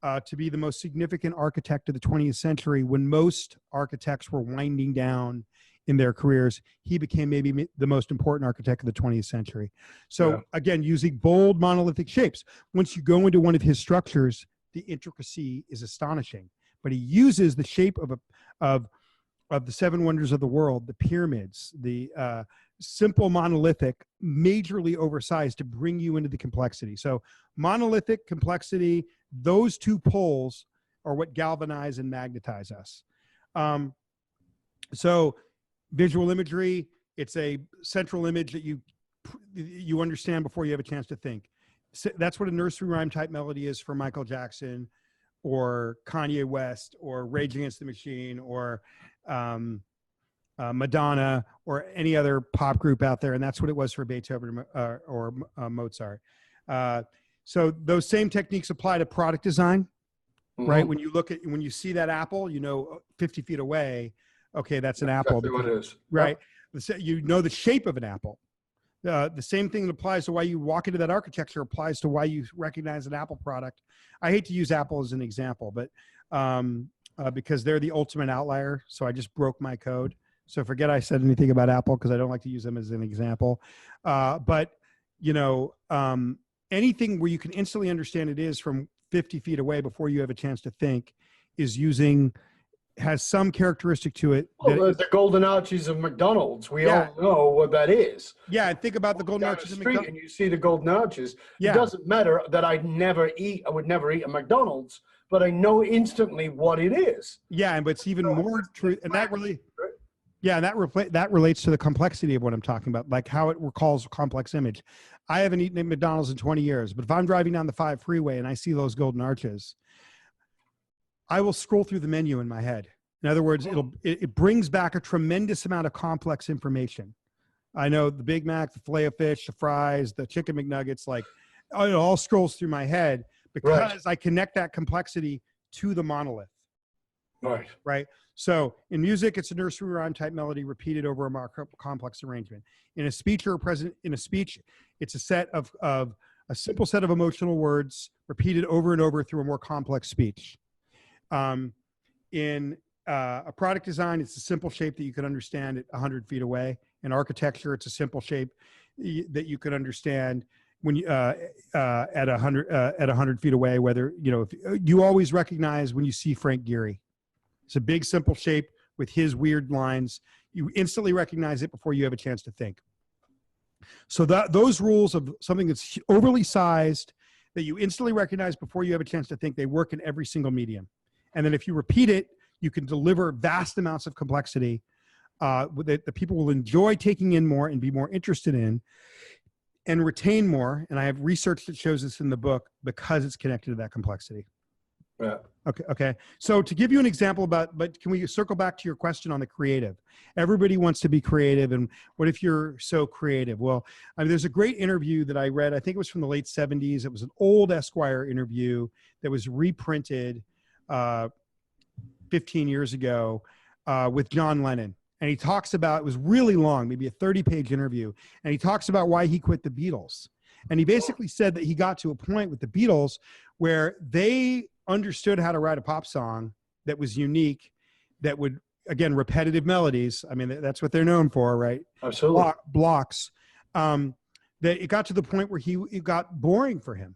[SPEAKER 1] to be the most significant architect of the 20th century. When most architects were winding down in their careers, he became maybe the most important architect of the 20th century. So again, using bold monolithic shapes. Once you go into one of his structures, the intricacy is astonishing. But he uses the shape of the seven wonders of the world, the pyramids, the simple monolithic, majorly oversized to bring you into the complexity. So monolithic, complexity, those two poles are what galvanize and magnetize us. So visual imagery, it's a central image that you understand before you have a chance to think. So that's what a nursery rhyme type melody is for Michael Jackson or Kanye West or Rage Against the Machine or Madonna or any other pop group out there. And that's what it was for Beethoven or Mozart. So those same techniques apply to product design, right? When you see that apple, 50 feet away, okay, that's an apple.
[SPEAKER 3] Exactly what it is.
[SPEAKER 1] Right. You know the shape of an apple. The same thing that applies to why you walk into that architecture applies to why you recognize an Apple product. I hate to use Apple as an example, but because they're the ultimate outlier. So I just broke my code. So forget I said anything about Apple because I don't like to use them as an example. But anything where you can instantly understand it is from 50 feet away before you have a chance to think has some characteristic to it.
[SPEAKER 3] The golden arches of McDonald's. We all know what that is.
[SPEAKER 1] Yeah, and think about the golden arches of McDonald's.
[SPEAKER 3] And you see the golden arches.
[SPEAKER 1] Yeah.
[SPEAKER 3] It doesn't matter that I would never eat a McDonald's, but I know instantly what it is.
[SPEAKER 1] Yeah, and but it's even more true, and that really, that relates to the complexity of what I'm talking about, like how it recalls a complex image. I haven't eaten at McDonald's in 20 years, but if I'm driving down the 5 freeway and I see those golden arches, I will scroll through the menu in my head. In other words, it brings back a tremendous amount of complex information. I know the Big Mac, the Filet-O-Fish, the fries, the chicken McNuggets, like it all scrolls through my head because I connect that complexity to the monolith. Right. So in music, it's a nursery rhyme type melody repeated over a more complex arrangement. In a speech it's a set of a simple set of emotional words repeated over and over through a more complex speech. In a product design, it's a simple shape that you can understand at 100 feet away. In architecture, it's a simple shape that you can understand when you at 100 feet away. Whether if you always recognize when you see Frank Gehry, it's a big simple shape with his weird lines. You instantly recognize it before you have a chance to think. So those rules of something that's overly sized that you instantly recognize before you have a chance to think, they work in every single medium. And then if you repeat it, you can deliver vast amounts of complexity that the people will enjoy taking in more and be more interested in and retain more. And I have research that shows this in the book because it's connected to that complexity.
[SPEAKER 3] Yeah.
[SPEAKER 1] Okay. So to give you an example but can we circle back to your question on the creative? Everybody wants to be creative. And what if you're so creative? Well, I mean, there's a great interview that I read. I think it was from the late 70s. It was an old Esquire interview that was reprinted 15 years ago with John Lennon. And he talks about, it was really long, maybe a 30-page interview. And he talks about why he quit the Beatles. And he basically said that he got to a point with the Beatles where they understood how to write a pop song that was unique, that would, again, repetitive melodies. I mean, that's what they're known for, right?
[SPEAKER 3] Absolutely.
[SPEAKER 1] Blocks. That it got to the point where it got boring for him.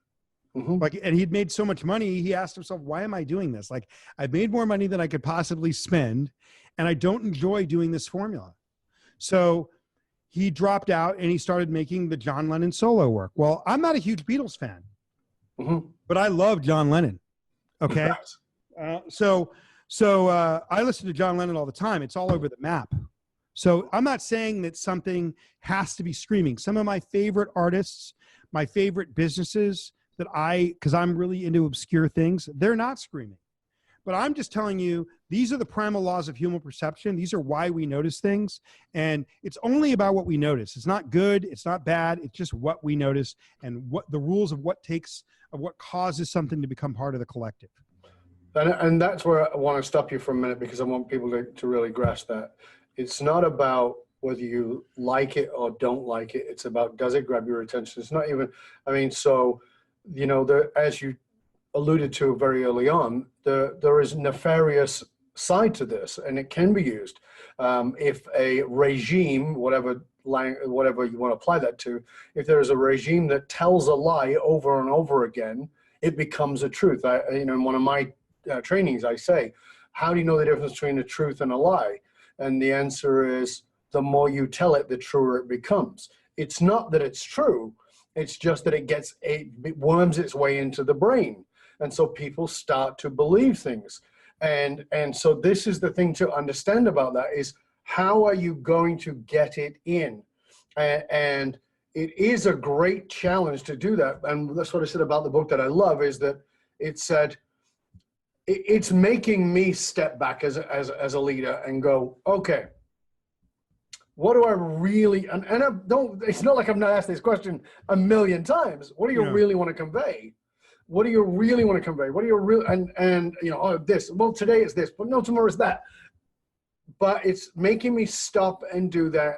[SPEAKER 3] Mm-hmm.
[SPEAKER 1] Like, and he'd made so much money, he asked himself, why am I doing this? Like, I've made more money than I could possibly spend, and I don't enjoy doing this formula. So he dropped out and he started making the John Lennon solo work. Well, I'm not a huge Beatles fan, but I love John Lennon. Okay. So I listen to John Lennon all the time. It's all over the map. So I'm not saying that something has to be screaming. Some of my favorite artists, my favorite businesses because I'm really into obscure things, they're not screaming. But I'm just telling you, these are the primal laws of human perception. These are why we notice things. And it's only about what we notice. It's not good. It's not bad. It's just what we notice and what the rules of what causes something to become part of the collective.
[SPEAKER 3] And that's where I want to stop you for a minute, because I want people to really grasp that. It's not about whether you like it or don't like it. It's about, does it grab your attention? It's not even, I mean, so, you know, as you alluded to very early on, there is nefarious side to this, and it can be used. If a regime, whatever you want to apply that to, if there is a regime that tells a lie over and over again, it becomes a truth. In one of my trainings, I say, how do you know the difference between a truth and a lie? And the answer is, the more you tell it, the truer it becomes. It's not that it's true. It's just that it worms its way into the brain. And so people start to believe things. And so this is the thing to understand about that is, how are you going to get it in? And it is a great challenge to do that. And that's what I said about the book that I love, is that it said, it's making me step back as a leader and go, okay, what do I really, and it's not like I've not asked this question a million times. What do you really want to convey? What do you really want to convey? What do you really, and this, well, today it's this, but no, tomorrow is that. But it's making me stop and do that,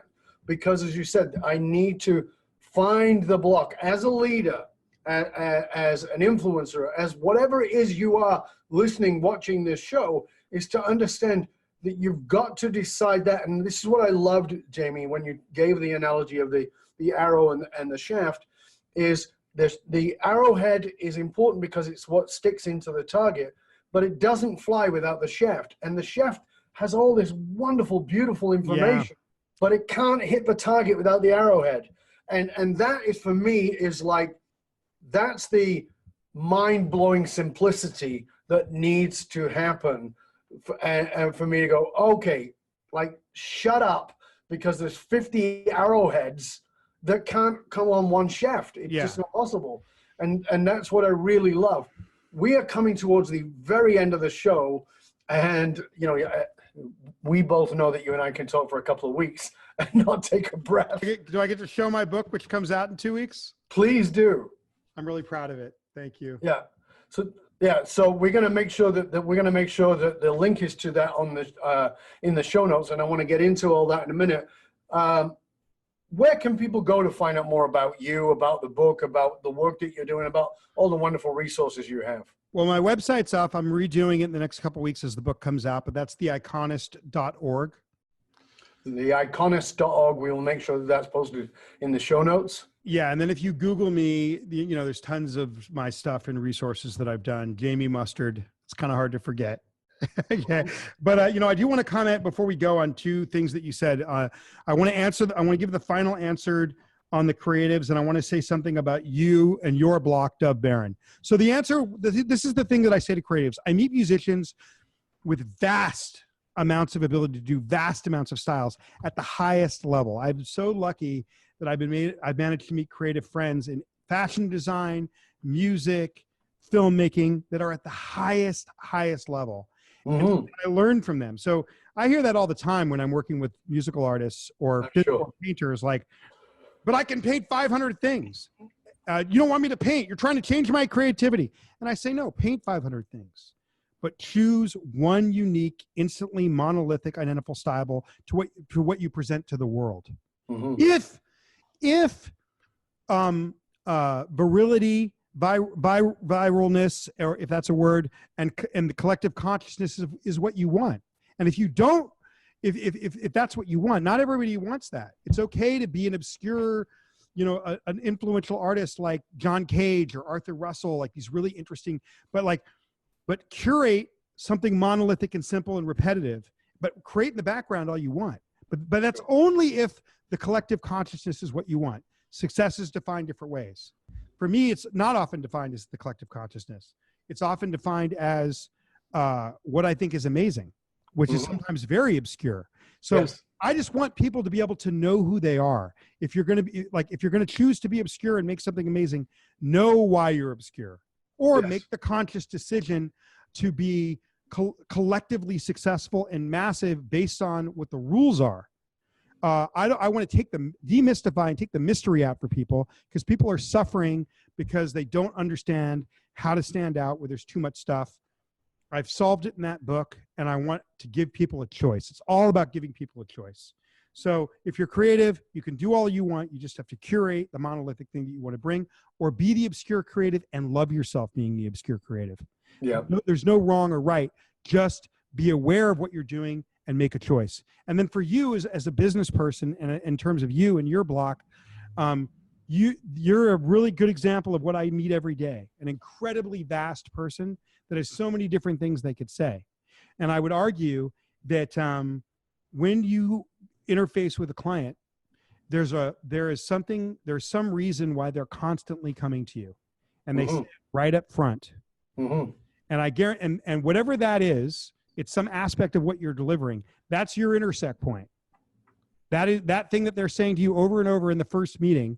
[SPEAKER 3] because as you said, I need to find the block as a leader, as an influencer, as whatever it is you are listening, watching this show, is to understand that you've got to decide that. And this is what I loved, Jamie, when you gave the analogy of the arrow and the shaft, is the arrowhead is important because it's what sticks into the target, but it doesn't fly without the shaft. And the shaft has all this wonderful, beautiful information, but it can't hit the target without the arrowhead. And that is, for me, is like, that's the mind-blowing simplicity that needs to happen. And for me to go, okay, like, shut up, because there's 50 arrowheads that can't come on one shaft. It's just not possible. And that's what I really love. We are coming towards the very end of the show, and we both know that you and I can talk for a couple of weeks and not take a breath.
[SPEAKER 1] Do I get to show my book, which comes out in 2 weeks?
[SPEAKER 3] Please do.
[SPEAKER 1] I'm really proud of it. Thank you.
[SPEAKER 3] So we're going to make sure that the link is to that on the in the show notes, and I want to get into all that in a minute. Where can people go to find out more about you, about the book, about the work that you're doing, about all the wonderful resources you have?
[SPEAKER 1] Well, my website's up. I'm redoing it in the next couple of weeks as the book comes out, but that's theiconist.org.
[SPEAKER 3] Theiconist.org. We will make sure that that's posted in the show notes.
[SPEAKER 1] Yeah, and then if you Google me, there's tons of my stuff and resources that I've done. Jamie Mustard. It's kind of hard to forget. Yeah, but I do want to comment before we go on two things that you said. I want to give the final answer on the creatives, and I want to say something about you and your block, Dove Baron. So the answer, this is the thing that I say to creatives. I meet musicians with vast amounts of ability to do vast amounts of styles at the highest level. I'm so lucky that I've managed to meet creative friends in fashion design, music, filmmaking that are at the highest level. And I learn from them. So I hear that all the time when I'm working with musical artists or painters, like, but I can paint 500 things. You don't want me to paint. You're trying to change my creativity. And I say, no, paint 500 things, but choose one unique, instantly monolithic, identifiable style to what you present to the world. If virility, viralness, or if that's a word, and the collective consciousness is what you want. And if you don't, if that's what you want, not everybody wants that. It's okay to be an obscure, an influential artist like John Cage or Arthur Russell, like these really interesting, but curate something monolithic and simple and repetitive, but create in the background all you want. But that's only if the collective consciousness is what you want. Success is defined different ways. For me, it's not often defined as the collective consciousness. It's often defined as what I think is amazing, which is sometimes very obscure. So I just want people to be able to know who they are. If you're going to choose to be obscure and make something amazing, know why you're obscure, or make the conscious decision to be collectively successful and massive based on what the rules are. I want to demystify and take the mystery out for people, because people are suffering because they don't understand how to stand out where there's too much stuff. I've solved it in that book, and I want to give people a choice. It's all about giving people a choice. So if you're creative, you can do all you want. You just have to curate the monolithic thing that you want to bring, or be the obscure creative and love yourself being the obscure creative. There's no wrong or right. Just be aware of what you're doing and make a choice. And then for you as a business person, and in terms of you and your block, you're a really good example of what I meet every day, an incredibly vast person that has so many different things they could say. And I would argue that when you interface with a client, there's some reason why they're constantly coming to you, and they say it right up front. And I guarantee, and whatever that is, it's some aspect of what you're delivering. That's your intersect point. That is that thing that they're saying to you over and over in the first meeting.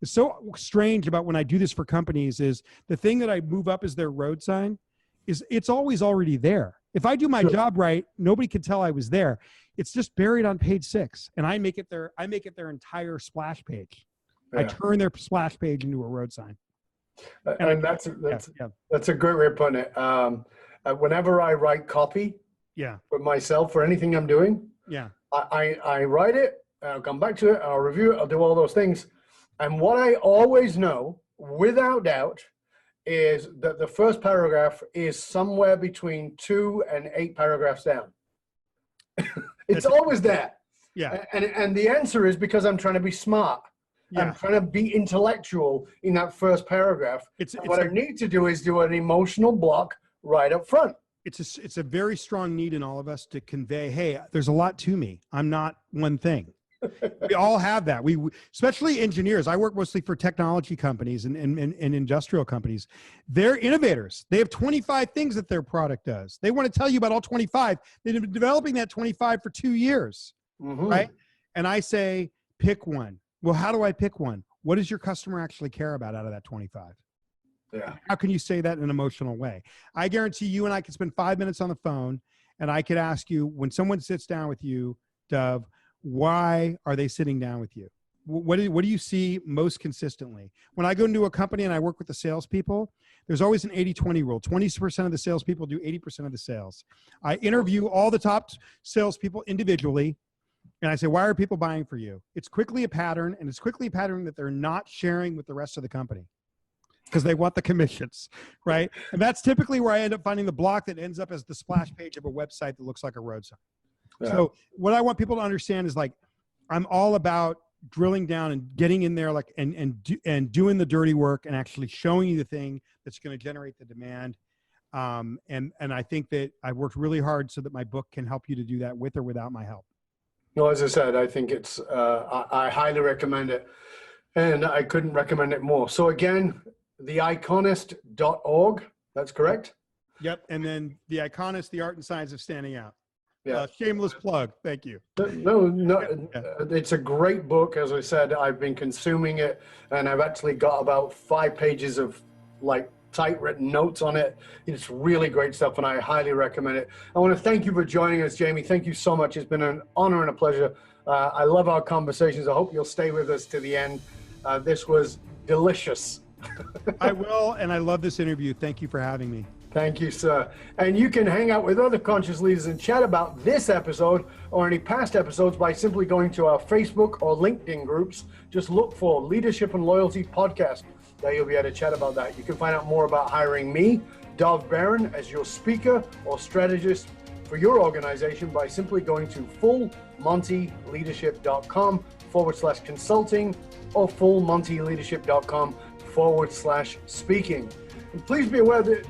[SPEAKER 1] It's so strange about when I do this for companies is the thing that I move up as their road sign is it's always already there. If I do my job right, nobody can tell I was there. It's just buried on page 6, and I make it their entire splash page. I turn their splash page into a road sign.
[SPEAKER 3] And that's a great way of putting it. Whenever I write copy for myself, for anything I'm doing, I write it, I'll come back to it, I'll review it, I'll do all those things. And what I always know, without doubt, is that the first paragraph is somewhere between 2 and 8 paragraphs down. It's always there. And the answer is because I'm trying to be smart. I'm trying to be intellectual in that first paragraph. What I need to do is do an emotional block right up front.
[SPEAKER 1] It's a very strong need in all of us to convey, hey, there's a lot to me. I'm not one thing. We all have that. We especially engineers. I work mostly for technology companies and industrial companies. They're innovators. They have 25 things that their product does. They want to tell you about all 25. They've been developing that 25 for 2 years, right? And I say, pick one. Well, how do I pick one? What does your customer actually care about out of that 25? How can you say that in an emotional way? I guarantee you and I could spend 5 minutes on the phone, and I could ask you, when someone sits down with you, Dove, why are they sitting down with you? What do you see most consistently? When I go into a company and I work with the salespeople, there's always an 80-20 rule. 20% of the salespeople do 80% of the sales. I interview all the top salespeople individually, and I say, why are people buying for you? It's quickly a pattern, and it's quickly a pattern that they're not sharing with the rest of the company because they want the commissions, right? And that's typically where I end up finding the block that ends up as the splash page of a website that looks like a road sign. So what I want people to understand is, like, I'm all about drilling down and getting in there, like, and doing the dirty work and actually showing you the thing that's going to generate the demand. And I think that I worked really hard so that my book can help you to do that with or without my help.
[SPEAKER 3] No, as I said, I think it's, I highly recommend it, and I couldn't recommend it more. So again, theiconist.org, that's correct?
[SPEAKER 1] Yep. And then The Iconist, The Art and Science of Standing Out. Shameless plug. Thank you.
[SPEAKER 3] No, it's a great book. As I said, I've been consuming it, and I've actually got about 5 pages of, like, typewritten notes on it. It's really great stuff, and I highly recommend it. I want to thank you for joining us, Jamie. Thank you so much. It's been an honor and a pleasure. I love our conversations. I hope you'll stay with us to the end. This was delicious.
[SPEAKER 1] I will, and I love this interview. Thank you for having me.
[SPEAKER 3] Thank you, sir. And you can hang out with other conscious leaders and chat about this episode or any past episodes by simply going to our Facebook or LinkedIn groups. Just look for Leadership and Loyalty Podcast. There you'll be able to chat about that. You can find out more about hiring me, Dov Barron, as your speaker or strategist for your organization by simply going to fullmontyleadership.com/consulting or fullmontyleadership.com/speaking. And please be aware that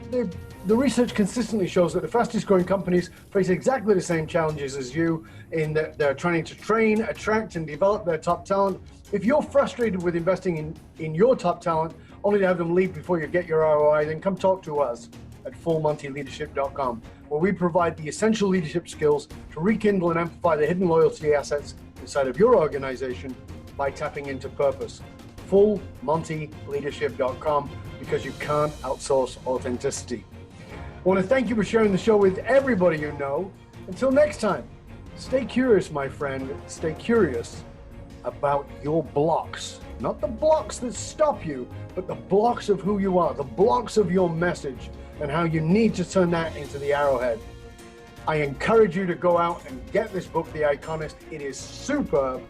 [SPEAKER 3] the research consistently shows that the fastest growing companies face exactly the same challenges as you in that they're trying to train, attract, and develop their top talent. If you're frustrated with investing in your top talent, only to have them leave before you get your ROI, then come talk to us at fullmontyleadership.com, where we provide the essential leadership skills to rekindle and amplify the hidden loyalty assets inside of your organization by tapping into purpose. fullmontyleadership.com, because you can't outsource authenticity. I want to thank you for sharing the show with everybody you know. Until next time, stay curious, my friend. Stay curious about your blocks. Not the blocks that stop you, but the blocks of who you are, the blocks of your message, and how you need to turn that into the arrowhead. I encourage you to go out and get this book, The Iconist. It is superb.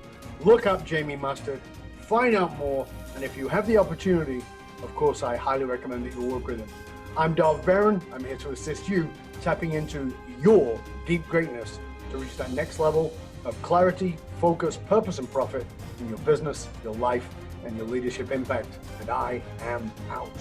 [SPEAKER 3] Look up Jamie Mustard, find out more, and if you have the opportunity, of course, I highly recommend that you work with him. I'm Dov Barron. I'm here to assist you tapping into your deep greatness to reach that next level of clarity, focus, purpose, and profit in your business, your life, and your leadership impact. And I am out.